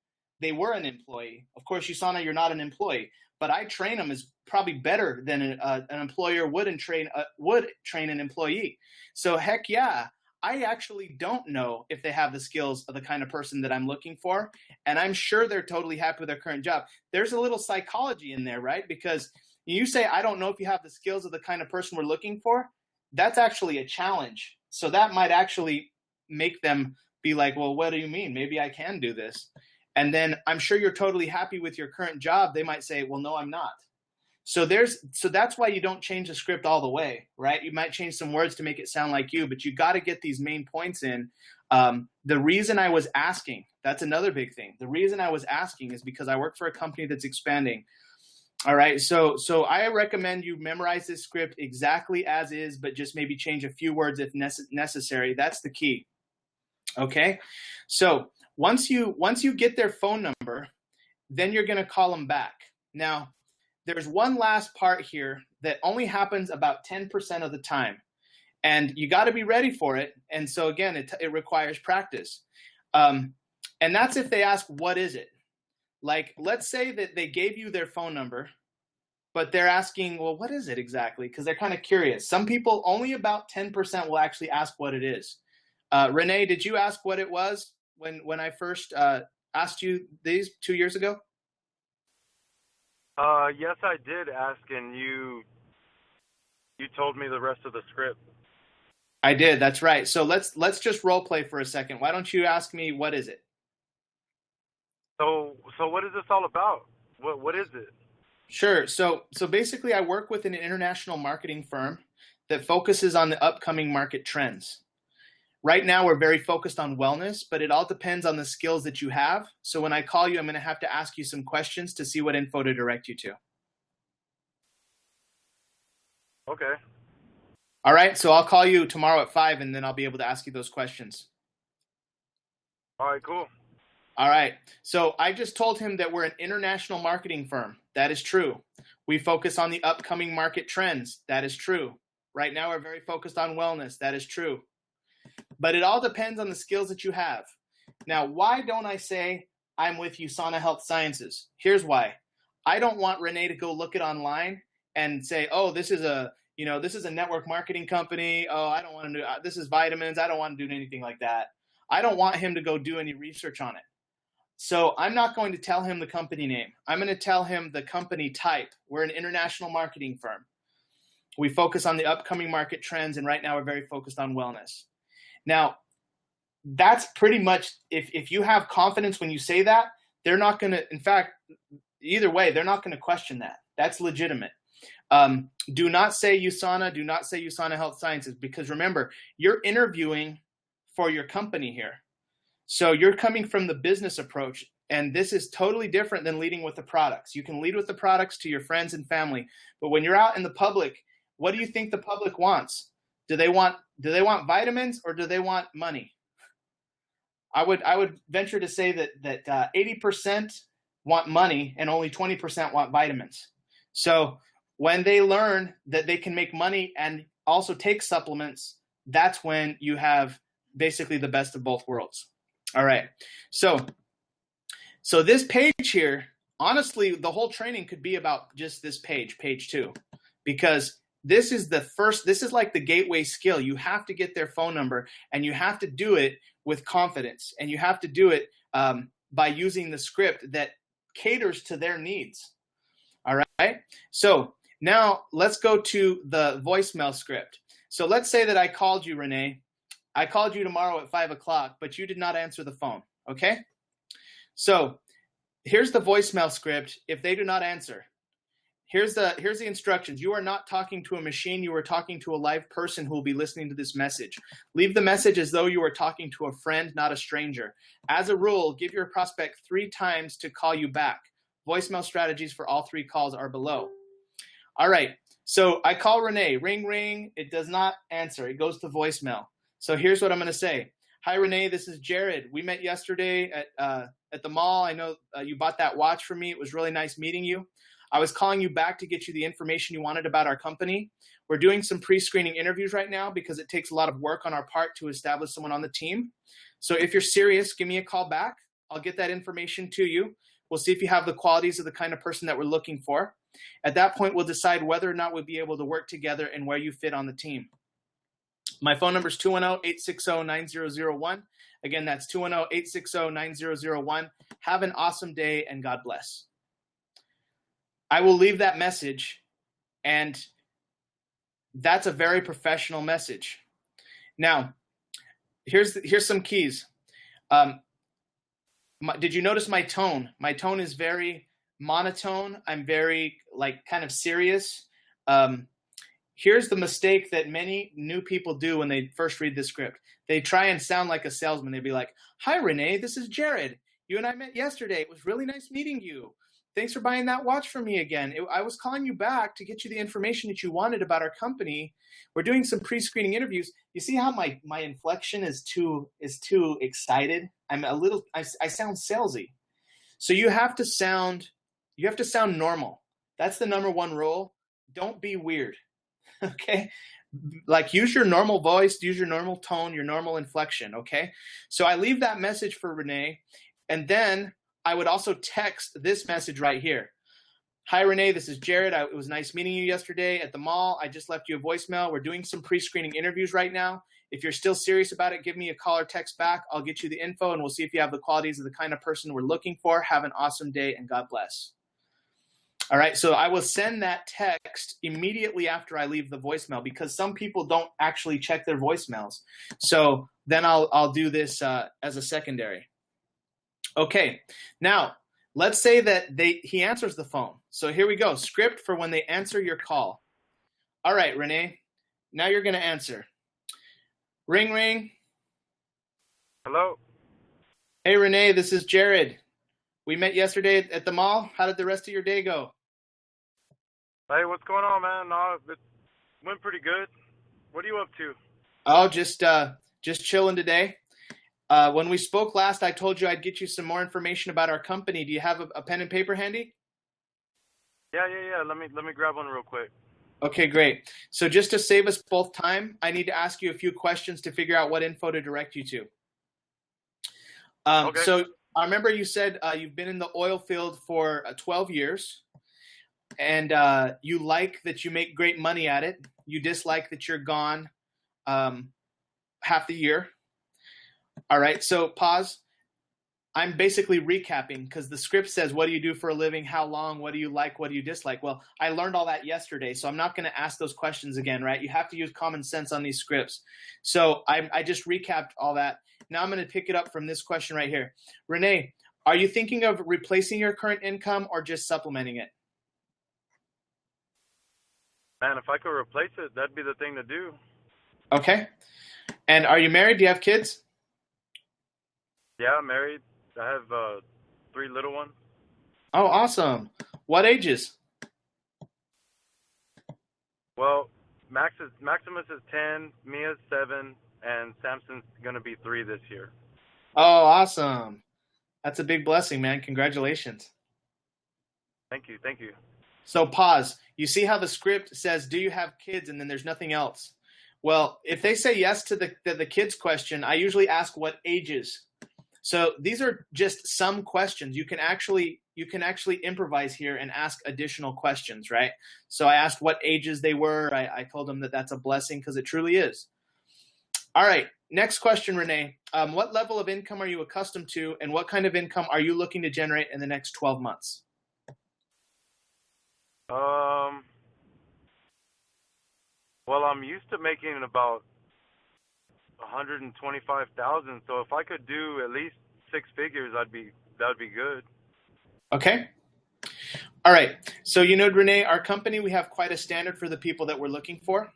they were an employee. Of course, USANA, you're not an employee, but I train them as probably better than an employer would train an employee. So heck yeah, I actually don't know if they have the skills of the kind of person that I'm looking for. And I'm sure they're totally happy with their current job. There's a little psychology in there, right? Because you say, I don't know if you have the skills of the kind of person we're looking for. That's actually a challenge. So that might actually make them be like, well, what do you mean? Maybe I can do this. And then I'm sure you're totally happy with your current job. They might say, well, no, I'm not. So that's why you don't change the script all the way, right? You might change some words to make it sound like you, but you got to get these main points in. The reason I was asking, that's another big thing. The reason I was asking is because I work for a company that's expanding. All right. So I recommend you memorize this script exactly as is, but just maybe change a few words if necessary. That's the key. Okay. So once you get their phone number, then you're going to call them back. Now, there's one last part here that only happens about 10% of the time, and you got to be ready for it. And so again, it requires practice. And that's if they ask, what is it? Like, let's say that they gave you their phone number, but they're asking, well, what is it exactly? Because they're kind of curious. Some people, only about 10% will actually ask what it is. Renee, did you ask what it was when I first asked you these 2 years ago?
Yes, I did ask, and you told me the rest of the script.
I did. That's right. So let's just role play for a second. Why don't you ask me, what is it?
So what is this all about? What is it?
Sure. So basically, I work with an international marketing firm that focuses on the upcoming market trends. Right now, we're very focused on wellness, but it all depends on the skills that you have. So when I call you, I'm going to have to ask you some questions to see what info to direct you to.
Okay.
All right. So I'll call you tomorrow at 5, and then I'll be able to ask you those questions.
All right, cool.
All right. So I just told him that we're an international marketing firm. That is true. We focus on the upcoming market trends. That is true. Right now, we're very focused on wellness. That is true. But it all depends on the skills that you have. Now, why don't I say I'm with USANA Health Sciences? Here's why. I don't want Renee to go look it online and say, oh, this is a network marketing company. Oh, I don't want to do, this is vitamins. I don't want to do anything like that. I don't want him to go do any research on it. So I'm not going to tell him the company name. I'm going to tell him the company type. We're an international marketing firm. We focus on the upcoming market trends, and right now we're very focused on wellness. Now, that's pretty much, if you have confidence when you say that, they're not going to, in fact, either way, they're not going to question that. That's legitimate. Do not say USANA, do not say USANA Health Sciences, because remember, you're interviewing for your company here. So you're coming from the business approach, and this is totally different than leading with the products. You can lead with the products to your friends and family, but when you're out in the public, what do you think the public wants? Do they want vitamins, or do they want money? I would venture to say that 80% want money and only 20% want vitamins. So when they learn that they can make money and also take supplements, that's when you have basically the best of both worlds. All right. So this page here, honestly, the whole training could be about just this page 2, because this is like the gateway skill. You have to get their phone number, and you have to do it with confidence, and you have to do it by using the script that caters to their needs. All right. So now let's go to the voicemail script. So let's say that I called you, Renee. I called you tomorrow at 5 o'clock, but you did not answer the phone. Okay. So here's the voicemail script. If they do not answer, here's the instructions. You are not talking to a machine. You are talking to a live person who will be listening to this message. Leave the message as though you are talking to a friend, not a stranger. As a rule, give your prospect 3 times to call you back. Voicemail strategies for all 3 calls are below. All right. So I call Renee. Ring, ring. It does not answer. It goes to voicemail. So here's what I'm going to say. Hi, Renee. This is Jared. We met yesterday at the mall. I know you bought that watch for me. It was really nice meeting you. I was calling you back to get you the information you wanted about our company. We're doing some pre-screening interviews right now because it takes a lot of work on our part to establish someone on the team. So if you're serious, give me a call back. I'll get that information to you. We'll see if you have the qualities of the kind of person that we're looking for. At that point, we'll decide whether or not we'll be able to work together and where you fit on the team. My phone number is 210-860-9001. Again, that's 210-860-9001. Have an awesome day, and God bless. I will leave that message, and that's a very professional message. Now, here's some keys. Did you notice my tone? My tone is very monotone. I'm very kind of serious. Here's the mistake that many new people do when they first read this script. They try and sound like a salesman. They'd be like, "Hi, Renee, this is Jared. You and I met yesterday. It was really nice meeting you. Thanks for buying that watch for me again. I was calling you back to get you the information that you wanted about our company. We're doing some pre-screening interviews." You see how my inflection is too excited? I sound salesy. So you have to sound normal. That's the number one rule. Don't be weird. Okay? Use your normal voice, use your normal tone, your normal inflection, okay? So I leave that message for Renee, and then I would also text this message right here. "Hi, Renee, this is Jared. It was nice meeting you yesterday at the mall. I just left you a voicemail. We're doing some pre-screening interviews right now. If you're still serious about it, give me a call or text back. I'll get you the info, and we'll see if you have the qualities of the kind of person we're looking for. Have an awesome day, and God bless." All right, so I will send that text immediately after I leave the voicemail because some people don't actually check their voicemails. So then I'll do this as a secondary. Okay, now let's say that he answers the phone. So here we go, script for when they answer your call. All right, Renee, now you're going to answer. Ring, ring.
Hello.
Hey, Renee, this is Jared. We met yesterday at the mall. How did the rest of your day go?
Hey, what's going on, man? No, it went pretty good. What are you up to?
Oh, just chilling today. When we spoke last, I told you I'd get you some more information about our company. Do you have a pen and paper handy?
Yeah. Let me grab one real quick.
Okay, great. So just to save us both time, I need to ask you a few questions to figure out what info to direct you to.
Okay.
So I remember you said you've been in the oil field for 12 years, and you like that you make great money at it. You dislike that you're gone half the year. All right, so pause. I'm basically recapping because the script says, what do you do for a living? How long? What do you like? What do you dislike? Well, I learned all that yesterday, so I'm not going to ask those questions again, right? You have to use common sense on these scripts. So I just recapped all that. Now I'm going to pick it up from this question right here. Renee, are you thinking of replacing your current income or just supplementing it?
Man, if I could replace it, that'd be the thing to do.
Okay. And are you married? Do you have kids?
Yeah, I'm married. I have 3 little ones.
Oh, awesome. What ages?
Well, Maximus is 10, Mia's 7, and Samson's going to be 3 this year.
Oh, awesome. That's a big blessing, man. Congratulations.
Thank you.
So pause. You see how the script says, do you have kids? And then there's nothing else. Well, if they say yes to the kids question, I usually ask what ages. So these are just some questions. You can actually improvise here and ask additional questions, right? So I asked what ages they were. I told them that that's a blessing because it truly is. All right, next question, Renee. What level of income are you accustomed to, and what kind of income are you looking to generate in the next 12 months?
Well, I'm used to making about $125,000. So if I could do at least 6 figures, that'd be good.
Okay. All right. So Renee, our company, we have quite a standard for the people that we're looking for.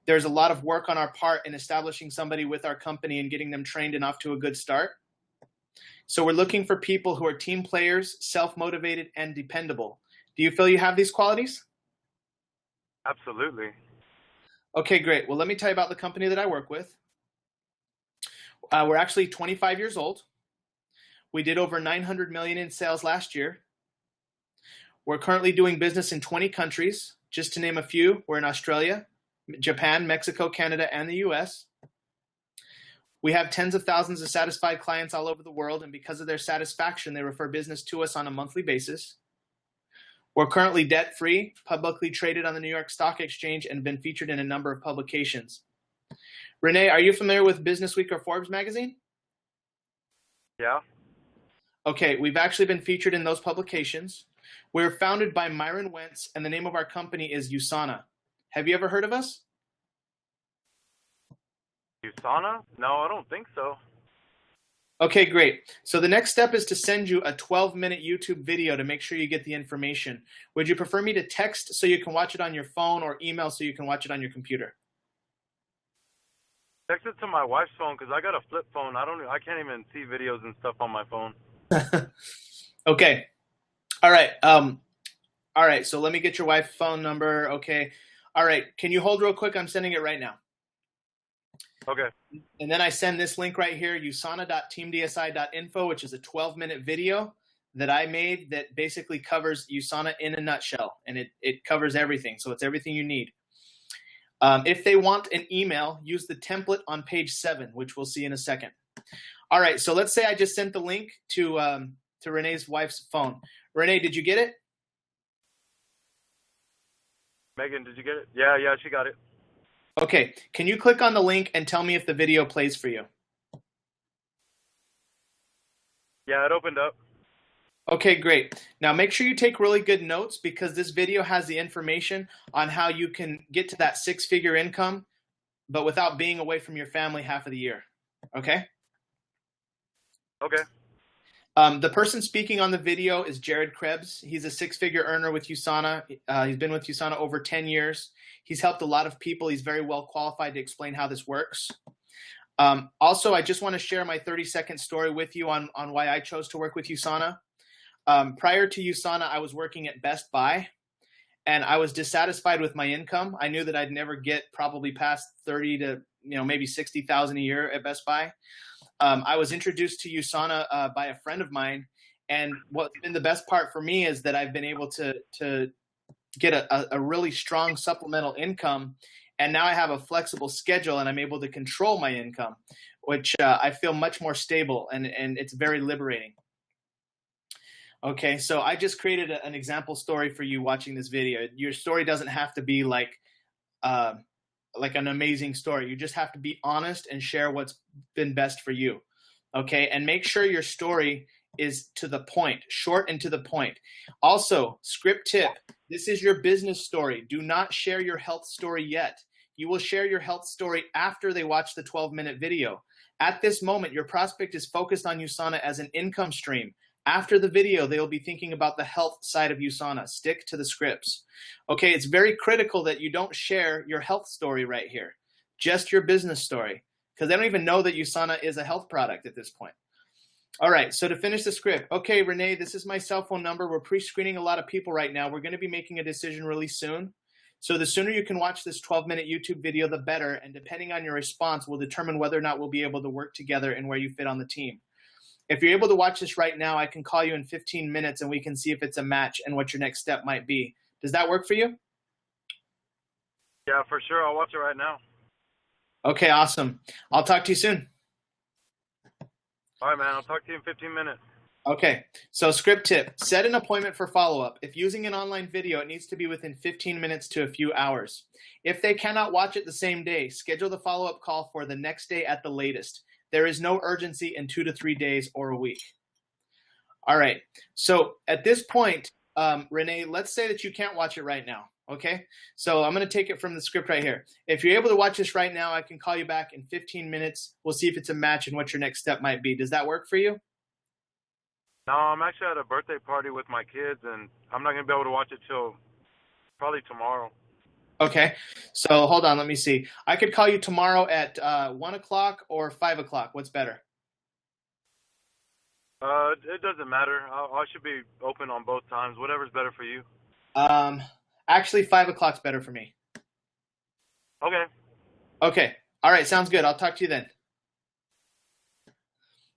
There's a lot of work on our part in establishing somebody with our company and getting them trained and off to a good start. So we're looking for people who are team players, self-motivated, and dependable. Do you feel you have these qualities?
Absolutely.
Okay, great. Well, let me tell you about the company that I work with. We're actually 25 years old. We did over $900 million in sales last year. We're currently doing business in 20 countries. Just to name a few, we're in Australia, Japan, Mexico, Canada, and the US. We have tens of thousands of satisfied clients all over the world, and because of their satisfaction, they refer business to us on a monthly basis. We're currently debt-free, publicly traded on the New York Stock Exchange, and been featured in a number of publications. Renee, are you familiar with Business Week or Forbes magazine?
Yeah.
Okay, we've actually been featured in those publications. We're founded by Myron Wentz, and the name of our company is USANA. Have you ever heard of us?
USANA? No, I don't think so.
Okay, great. So the next step is to send you a 12-minute YouTube video to make sure you get the information. Would you prefer me to text so you can watch it on your phone, or email so you can watch it on your computer?
Text it to my wife's phone because I got a flip phone. I can't even see videos and stuff on my phone.
Okay. All right. All right. So let me get your wife's phone number. Okay. All right. Can you hold real quick? I'm sending it right now.
Okay.
And then I send this link right here, usana.teamdsi.info, which is a 12-minute video that I made that basically covers USANA in a nutshell, and it covers everything. So it's everything you need. If they want an email, use the template on page 7, which we'll see in a second. All right. So let's say I just sent the link to Renee's wife's phone. Renee, did you get it?
Megan, did you get it? Yeah, she got it.
Okay, can you click on the link and tell me if the video plays for you?
Yeah, it opened up.
Okay, great. Now make sure you take really good notes because this video has the information on how you can get to that 6-figure income, but without being away from your family half of the year. Okay?
Okay.
The person speaking on the video is Jared Crebs. He's a 6-figure earner with USANA. He's been with USANA over 10 years. He's helped a lot of people. He's very well qualified to explain how this works. Also, I just want to share my 30-second story with you on why I chose to work with USANA. Prior to USANA, I was working at Best Buy, and I was dissatisfied with my income. I knew that I'd never get probably past 30 to maybe 60,000 a year at Best Buy. I was introduced to USANA by a friend of mine, and what's been the best part for me is that I've been able to get a really strong supplemental income, and now I have a flexible schedule, and I'm able to control my income, which I feel much more stable, and it's very liberating. Okay, so I just created an example story for you watching this video. Your story doesn't have to be like an amazing story. You just have to be honest and share what's been best for you. Okay, and make sure your story is to the point, short and to the point. Also, script tip, this is your business story. Do not share your health story yet. You will share your health story after they watch the 12-minute video. At this moment, your prospect is focused on USANA as an income stream. After the video, they will be thinking about the health side of USANA. Stick to the scripts. Okay, it's very critical that you don't share your health story right here, just your business story, because they don't even know that USANA is a health product at this point. All right, so to finish the script, okay, Renee, this is my cell phone number. We're pre-screening a lot of people right now. We're going to be making a decision really soon. So the sooner you can watch this 12-minute YouTube video, the better, and depending on your response, we'll determine whether or not we'll be able to work together and where you fit on the team. If you're able to watch this right now, I can call you in 15 minutes and we can see if it's a match and what your next step might be. Does that work for you?
Yeah, for sure. I'll watch it right now.
Okay, awesome. I'll talk to you soon.
All right, man. I'll talk to you in 15 minutes.
Okay, so script tip, set an appointment for follow-up. If using an online video, it needs to be within 15 minutes to a few hours. If they cannot watch it the same day, schedule the follow-up call for the next day at the latest. There is no urgency in 2 to 3 days or a week. All right, so at this point, Renee, let's say that you can't watch it right now, okay? So I'm going to take it from the script right here. If you're able to watch this right now, I can call you back in 15 minutes. We'll see if it's a match and what your next step might be. Does that work for you?
No, I'm actually at a birthday party with my kids, and I'm not going to be able to watch it till probably tomorrow.
Okay, so hold on, let me see. I could call you tomorrow at 1 o'clock or 5 o'clock. What's better?
It doesn't matter. I should be open on both times. Whatever's better for you.
Actually, 5 o'clock's better for me.
Okay.
Okay, all right, sounds good. I'll talk to you then.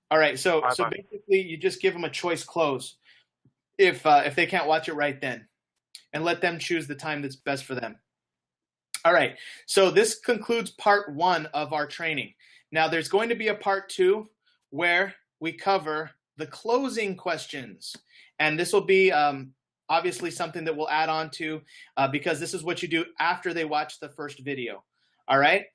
All right, so
Bye.
basically you just give them a choice close. if they can't watch it right then, and let them choose the time that's best for them. All right, so this concludes part 1 of our training. Now there's going to be a part 2 where we cover the closing questions, and this will be obviously something that we'll add on to because this is what you do after they watch the first video. All right.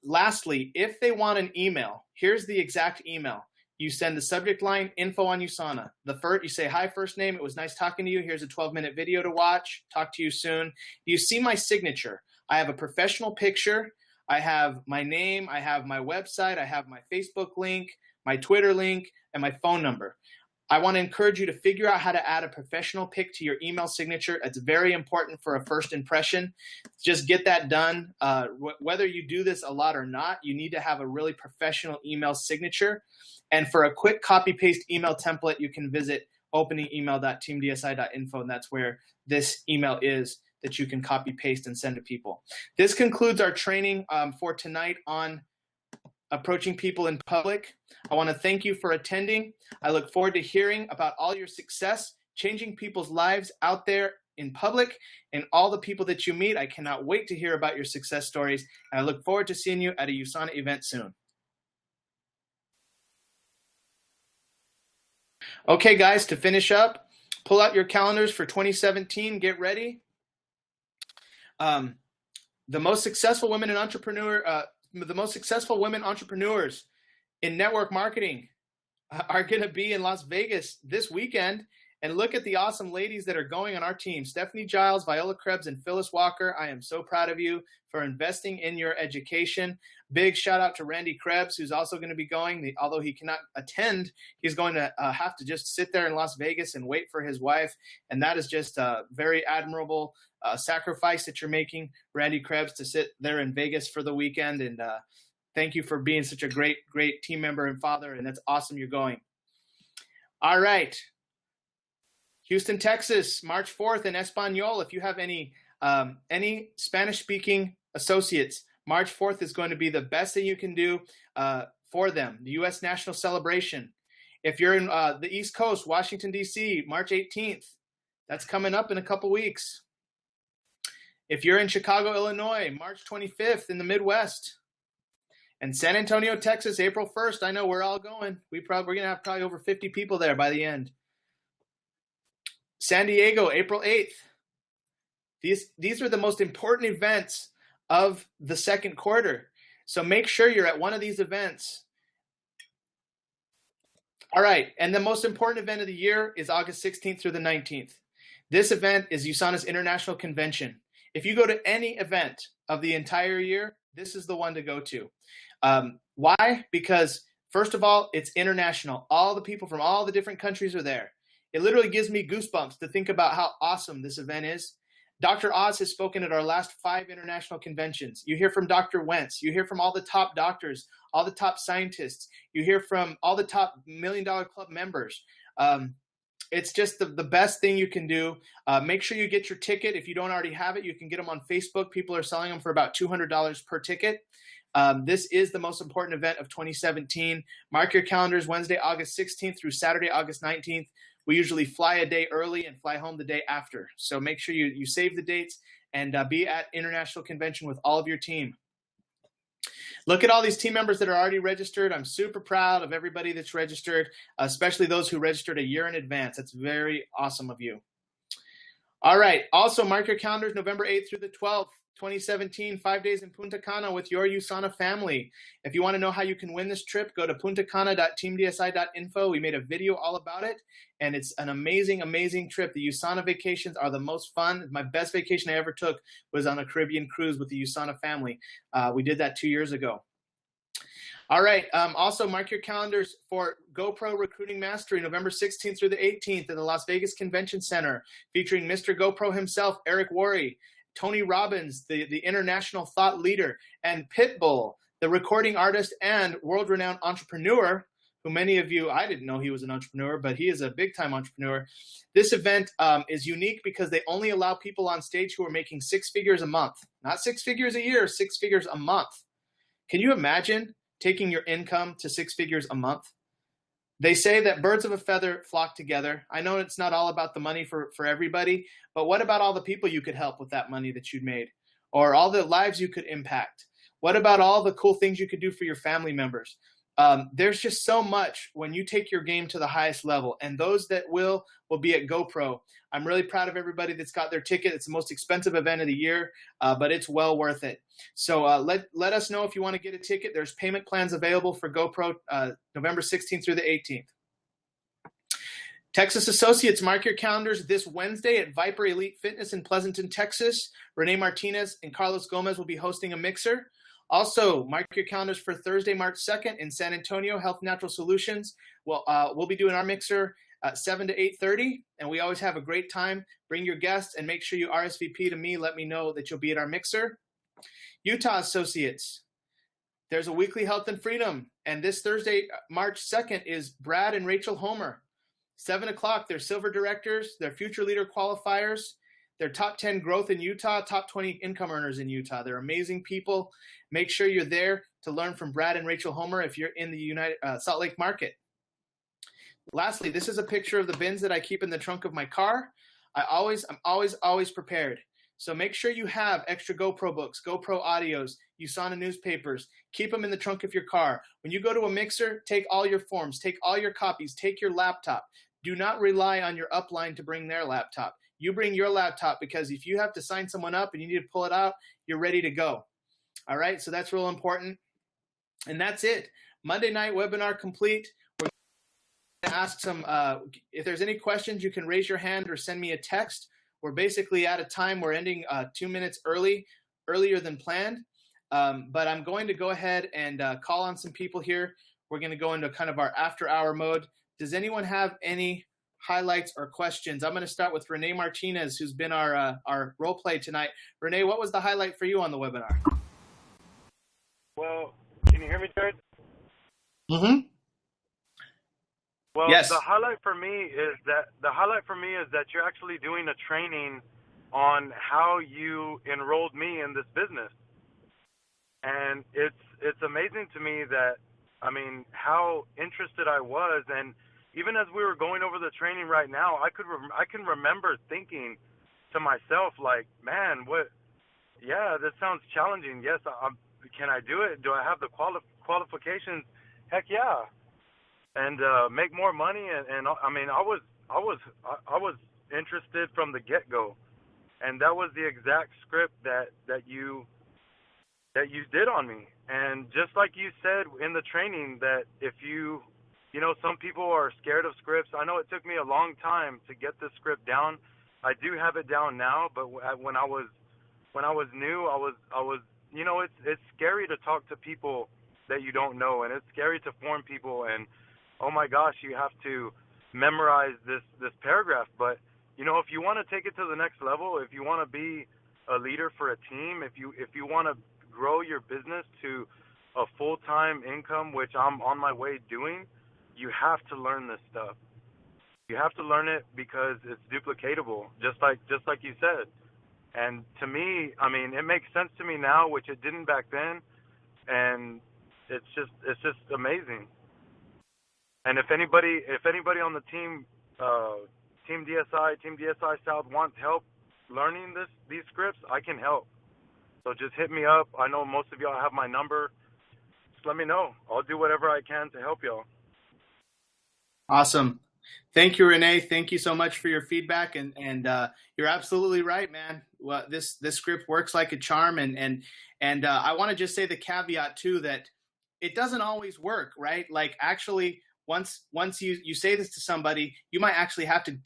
Lastly, if they want an email, here's the exact email. You send the subject line, info on USANA. You say, hi, first name. It was nice talking to you. Here's a 12-minute video to watch. Talk to you soon. You see my signature. I have a professional picture. I have my name. I have my website. I have my Facebook link, my Twitter link, and my phone number. I want to encourage you to figure out how to add a professional pic to your email signature. It's very important for a first impression. Just get that done. Whether you do this a lot or not, you need to have a really professional email signature. And for a quick copy-paste email template, you can visit openingemail.teamdsi.info, and that's where this email is that you can copy-paste and send to people. This concludes our training for tonight on approaching people in public. I want to thank you for attending. I look forward to hearing about all your success, changing people's lives out there in public, and all the people that you meet. I cannot wait to hear about your success stories, and I look forward to seeing you at a USANA event soon. Okay, guys, to finish up, pull out your calendars for 2017. Get ready. The most successful women entrepreneurs in network marketing are going to be in Las Vegas this weekend. And look at the awesome ladies that are going on our team. Stephanie Giles, Viola Krebs, and Phyllis Walker. I am so proud of you for investing in your education. Big shout out to Randy Krebs, who's also going to be going. Although he cannot attend, he's going to have to just sit there in Las Vegas and wait for his wife. And that is just a very admirable sacrifice that you're making, Randy Krebs, to sit there in Vegas for the weekend. And thank you for being such a great team member and father. And that's awesome you're going. All right. Houston, Texas, March 4th in Espanol. If you have any Spanish-speaking associates, March 4th is going to be the best thing you can do for them, the U.S. National Celebration. If you're in the East Coast, Washington, D.C., March 18th, that's coming up in a couple weeks. If you're in Chicago, Illinois, March 25th in the Midwest. And San Antonio, Texas, April 1st. I know we're all going. We're going to have probably over 50 people there by the end. San Diego, April 8th. These are the most important events of the second quarter. So make sure you're at one of these events. All right. And the most important event of the year is August 16th through the 19th. This event is USANA's International Convention. If you go to any event of the entire year, this is the one to go to. Why? Because, first of all, it's international. All the people from all the different countries are there. It literally gives me goosebumps to think about how awesome this event is. Dr. Oz has spoken at our last 5 international conventions. You hear from Dr. Wentz. You hear from all the top doctors, all the top scientists. You hear from all the top $1 Million Club members. It's just the best thing you can do. Make sure you get your ticket. If you don't already have it, you can get them on Facebook. People are selling them for about $200 per ticket. This is the most important event of 2017. Mark your calendars, Wednesday, August 16th through Saturday, August 19th. We usually fly a day early and fly home the day after. So make sure you save the dates and be at International Convention with all of your team. Look at all these team members that are already registered. I'm super proud of everybody that's registered, especially those who registered a year in advance. That's very awesome of you. All right. Also, mark your calendars, November 8th through the 12th. 2017, 5 days in Punta Cana with your USANA family. If you want to know how you can win this trip, go to puntacana.teamdsi.info. We made a video all about it, and it's an amazing, amazing trip. The USANA vacations are the most fun. My best vacation I ever took was on a Caribbean cruise with the USANA family. We did that 2 years ago. All right. Also, mark your calendars for GoPro Recruiting Mastery, November 16th through the 18th at the Las Vegas Convention Center, featuring Mr. GoPro himself, Eric Worre, Tony Robbins, the international thought leader, and Pitbull, the recording artist and world-renowned entrepreneur, who many of you, I didn't know he was an entrepreneur, but he is a big-time entrepreneur. This event is unique because they only allow people on stage who are making 6 figures a month. Not 6 figures a year, 6 figures a month. Can you imagine taking your income to 6 figures a month? They say that birds of a feather flock together. I know it's not all about the money for everybody, but what about all the people you could help with that money that you'd made, or all the lives you could impact? What about all the cool things you could do for your family members? There's just so much when you take your game to the highest level, and those that will be at GoPro. I'm really proud of everybody that's got their ticket. It's the most expensive event of the year, but it's well worth it. So let us know if you want to get a ticket. There's payment plans available for GoPro November 16th through the 18th. Texas Associates, mark your calendars this Wednesday at Viper Elite Fitness in Pleasanton, Texas. Renee Martinez and Carlos Gomez will be hosting a mixer. Also, mark your calendars for Thursday, March 2nd in San Antonio, Health Natural Solutions. We'll be doing our mixer 7 to 8:30, and we always have a great time. Bring your guests and make sure you RSVP to me. Let me know that you'll be at our mixer. Utah Associates, there's a weekly Health and Freedom, and this Thursday, March 2nd, is Brad and Rachel Homer. 7 o'clock, they're Silver Directors, they're Future Leader Qualifiers, they're top 10 growth in Utah, top 20 income earners in Utah. They're amazing people. Make sure you're there to learn from Brad and Rachel Homer if you're in the Salt Lake market. Lastly, this is a picture of the bins that I keep in the trunk of my car. I'm always prepared. So make sure you have extra GoPro books, GoPro audios, USANA newspapers. Keep them in the trunk of your car. When you go to a mixer, take all your forms, take all your copies, take your laptop. Do not rely on your upline to bring their laptop. You bring your laptop, because if you have to sign someone up and you need to pull it out, you're ready to go. All right, so that's real important. And that's it. Monday night webinar complete. We're going to ask some, if there's any questions, you can raise your hand or send me a text. We're basically out of time. We're ending 2 minutes earlier than planned. But I'm going to go ahead and call on some people here. We're going to go into kind of our after-hour mode. Does anyone have any highlights or questions? I'm going to start with Renee Martinez, who's been our role play tonight. Renee, what was the highlight for you on the webinar?
Well, can you hear me, Jared?
Mm-hmm.
Well,
yes.
The highlight for me is that you're actually doing a training on how you enrolled me in this business, and it's amazing to me that, I mean, how interested I was, and even as we were going over the training right now, I can remember thinking to myself, like, man, yeah, this sounds challenging. Yes, can I do it? Do I have the qualifications? Heck yeah. And make more money, and I mean, I was interested from the get-go, and that was the exact script that you did on me. And just like you said in the training, that if you know, some people are scared of scripts. I know it took me a long time to get this script down. I do have it down now, but when I was new, I was you know, it's scary to talk to people that you don't know, and it's scary to form people, and oh my gosh, you have to memorize this paragraph. But you know, if you want to take it to the next level, if you want to be a leader for a team, if you want to grow your business to a full-time income, which I'm on my way doing, you have to learn this stuff. You have to learn it because it's duplicatable, just like you said. And to me, I mean, it makes sense to me now, which it didn't back then, and it's just amazing. And if anybody on the team DSI South wants help learning these scripts, I can help. So just hit me up. I know most of y'all have my number. Just let me know. I'll do whatever I can to help y'all. Awesome.
Thank you, Renee. Thank you so much for your feedback. And you're absolutely right, man. Well, this script works like a charm. And I want to just say the caveat too, that it doesn't always work, right? Like actually, once you say this to somebody, you might actually have to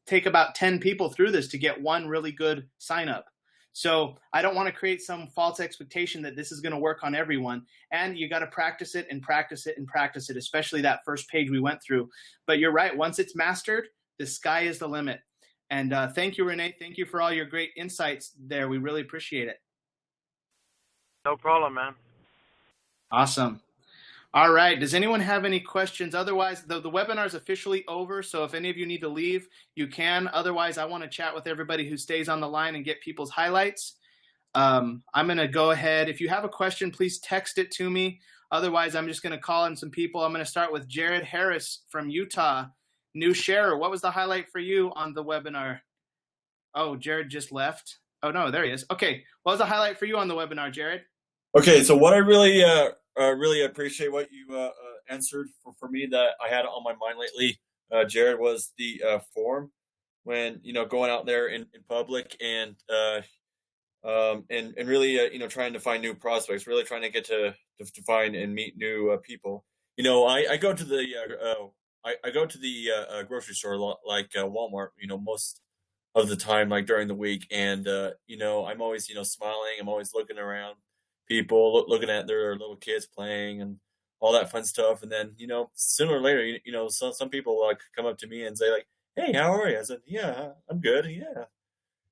take about 10 people through this to get one really good sign up. So I don't want to create some false expectation that this is going to work on everyone. And you got to practice it and practice it and practice it, especially that first page we went through. But you're right. Once it's mastered, the sky is the limit. And thank you, Renee. Thank you for all your great insights there. We really appreciate it.
No problem, man.
Awesome. All right. Does anyone have any questions? Otherwise, the webinar is officially over. So if any of you need to leave, you can. Otherwise, I want to chat with everybody who stays on the line and get people's highlights. I'm going to go ahead. If you have a question, please text it to me. Otherwise, I'm just going to call in some people. I'm going to start with Jared Harris from Utah, new sharer. What was the highlight for you on the webinar? Oh, Jared just left. Oh, no, there he is. Okay. What was the highlight for you on the webinar, Jared?
Okay, so what I really appreciate what you answered for me that I had on my mind lately, Jared, was the form when going out there in public and really trying to find new prospects, really trying to get to find and meet new people. I go to the I go to the grocery store a lot, like Walmart. Most of the time, like during the week, and I'm always smiling. I'm always looking around people, looking at their little kids playing and all that fun stuff. And then sooner or later, some people like come up to me and say like, "Hey, how are you?" I said, "Yeah, I'm good. Yeah."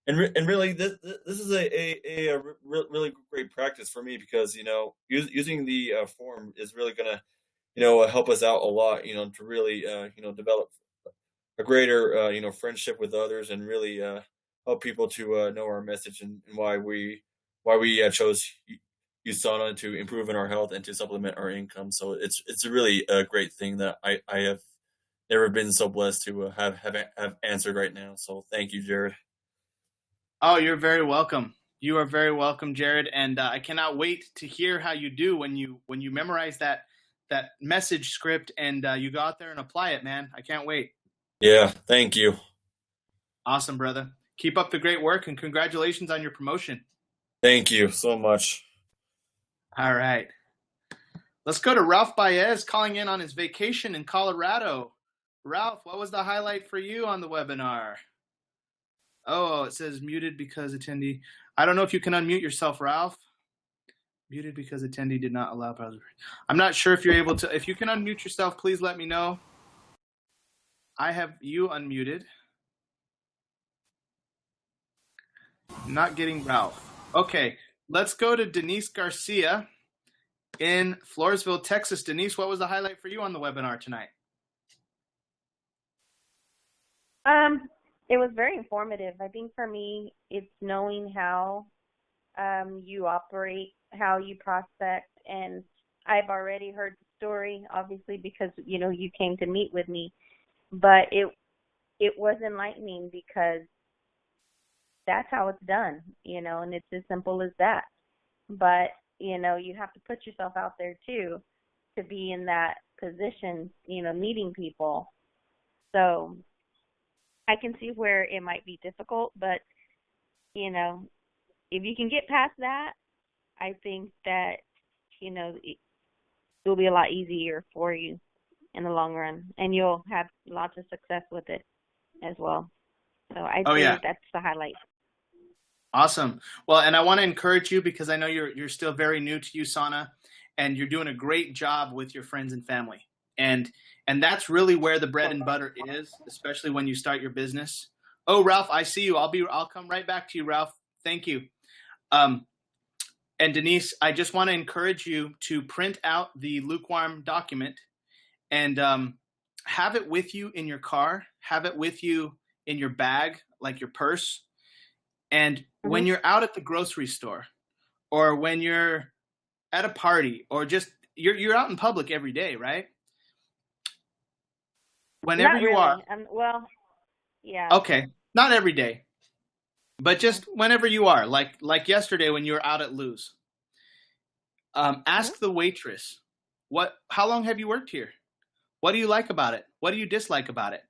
And really, this is a really great practice for me because using the form is really gonna help us out a lot. To really develop a greater friendship with others and really help people to know our message and why we chose USANA to improve in our health and to supplement our income. So it's a really great thing that I have never been so blessed to have answered right now. So thank you, Jared.
Oh, you're very welcome. You are very welcome, Jared. And I cannot wait to hear how you do when you memorize that message script and you go out there and apply it, man. I can't wait.
Yeah, thank you.
Awesome, brother. Keep up the great work and congratulations on your promotion.
Thank you so much.
All right. Let's go to Ralph Baez calling in on his vacation in Colorado. Ralph, what was the highlight for you on the webinar? Oh, it says muted because attendee. I don't know if you can unmute yourself, Ralph. Muted because attendee did not allow browser. I'm not sure if you're able to. If you can unmute yourself, please let me know. I have you unmuted. Not getting Ralph. Okay, let's go to Denise Garcia in Floresville, Texas. Denise, what was the highlight for you on the webinar tonight?
It was very informative. I think for me, it's knowing how you operate, how you prospect, and I've already heard the story, obviously, because you came to meet with me. But it was enlightening because that's how it's done, and it's as simple as that. But you have to put yourself out there too to be in that position, meeting people. So I can see where it might be difficult, but, if you can get past that, I think that, it will be a lot easier for you in the long run, and you'll have lots of success with it as well. So I think that's the highlight.
Awesome. Well, and I want to encourage you because I know you're still very new to USANA, and you're doing a great job with your friends and family. And that's really where the bread and butter is, especially when you start your business. Oh, Ralph, I see you. I'll come right back to you, Ralph. Thank you. And Denise, I just want to encourage you to print out the lukewarm document and have it with you in your car, have it with you in your bag, like your purse. And when you're out at the grocery store or when you're at a party or just you're out in public every day, right? Whenever you are.
Well, yeah.
Okay. Not every day, but just whenever you are, like yesterday when you were out at Lou's. Ask the waitress, how long have you worked here? What do you like about it? What do you dislike about it?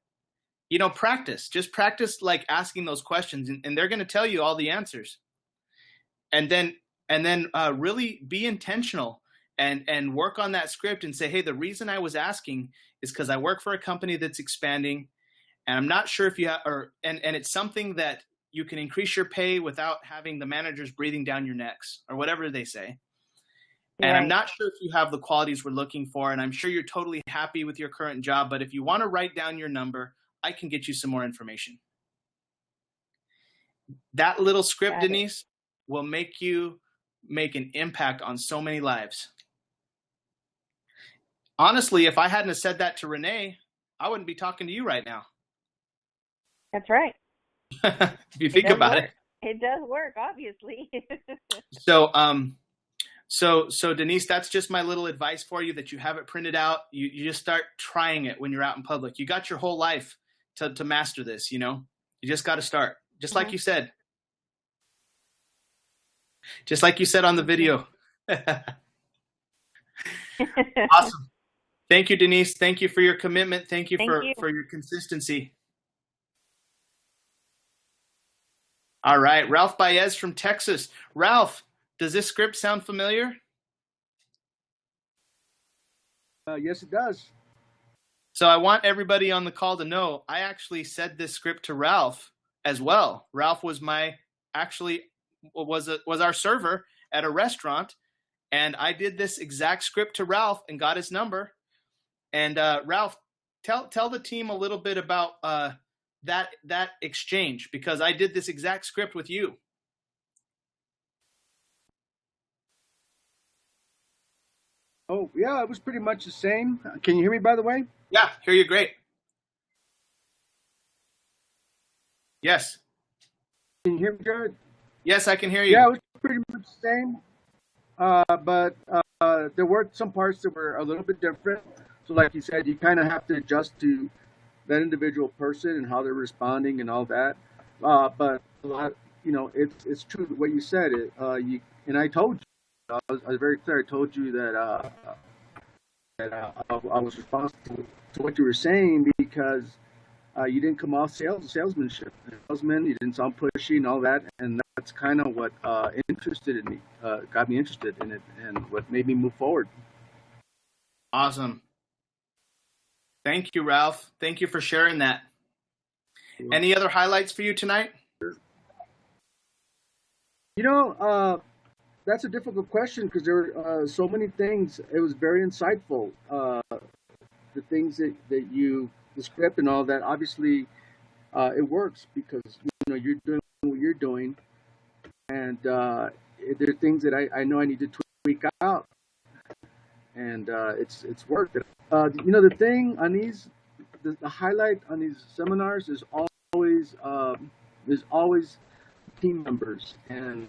Just practice like asking those questions and they're going to tell you all the answers. And then really be intentional and work on that script and say, hey, the reason I was asking is because I work for a company that's expanding and I'm not sure if you have, and it's something that you can increase your pay without having the managers breathing down your necks or whatever they say. And I'm not sure if you have the qualities we're looking for, and I'm sure you're totally happy with your current job, but if you want to write down your number, I can get you some more information. That little script, Denise, will make you make an impact on so many lives. Honestly, if I hadn't have said that to Renee, I wouldn't be talking to you right now.
That's right.
If you think about it.
It does work, obviously.
So, So Denise, that's just my little advice for you, that you have it printed out. You just start trying it when you're out in public. You got your whole life to master this, you know. You just got to start, just like you said. Just like you said on the video. Awesome. Thank you, Denise. Thank you for your commitment. Thank you for your consistency. All right, Ralph Baez from Texas. Ralph, does this script sound familiar?
Yes, it does.
So I want everybody on the call to know I actually said this script to Ralph as well. Ralph was was our server at a restaurant, and I did this exact script to Ralph and got his number. And Ralph, tell the team a little bit about that exchange, because I did this exact script with you.
Oh, yeah, it was pretty much the same. Can you hear me, by the way?
Yeah, hear you great. Yes.
Can you hear me, Jared?
Yes, I can hear you.
Yeah, it was pretty much the same. But there were some parts that were a little bit different. So like you said, you kind of have to adjust to that individual person and how they're responding and all that. But a lot, you know, it's true what you said. And I told you. I was very clear. I told you that I was responsible to what you were saying, because you didn't come off salesmanship. Salesman, you didn't sound pushy and all that, and that's kind of what interested in me, got me interested in it, and what made me move forward.
Awesome. Thank you, Ralph. Thank you for sharing that. Any other highlights for you tonight?
You know, that's a difficult question, because there were so many things. It was very insightful. The things that the script and all that, obviously it works, because you're doing what you're doing, and there are things that I know I need to tweak out, and it's worked. The thing on these, the highlight on these seminars is always team members, and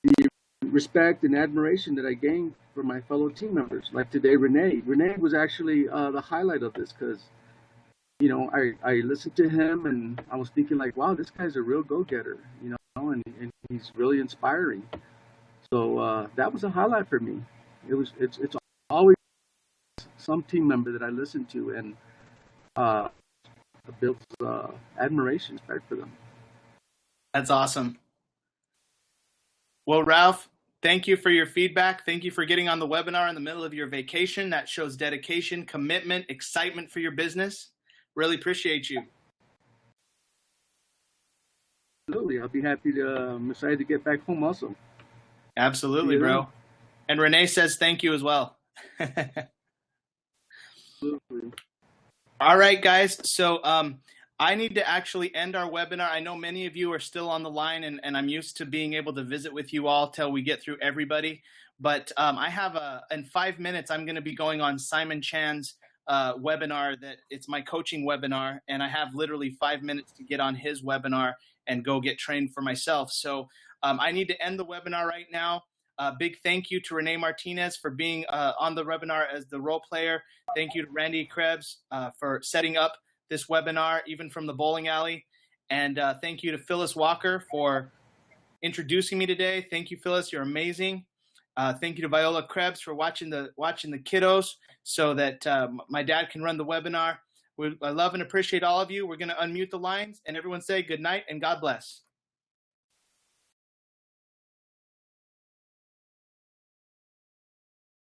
the respect and admiration that I gained from my fellow team members. Like today, Renee was actually the highlight of this, because I listened to him and I was thinking like, wow, this guy's a real go-getter, and he's really inspiring. So that was a highlight for me. It's always some team member that I listen to, and builds admiration, respect for them.
That's awesome. Well, Ralph, thank you for your feedback. Thank you for getting on the webinar in the middle of your vacation. That shows dedication, commitment, excitement for your business. Really appreciate you.
Absolutely. I'll be happy to, I'm excited to get back home also.
Absolutely, bro. And Renee says thank you as well.
Absolutely.
All right, guys. So I need to actually end our webinar. I know many of you are still on the line, and I'm used to being able to visit with you all till we get through everybody. But I have in 5 minutes, I'm going to be going on Simon Chan's webinar. That it's my coaching webinar, and I have literally 5 minutes to get on his webinar and go get trained for myself. So I need to end the webinar right now. Big thank you to Renee Martinez for being on the webinar as the role player. Thank you to Randy Krebs for setting up this webinar, even from the bowling alley. And thank you to Phyllis Walker for introducing me today. Thank you, Phyllis. You're amazing. Thank you to Viola Krebs for watching the kiddos so that my dad can run the webinar. I love and appreciate all of you. We're going to unmute the lines, and everyone say good night and God bless.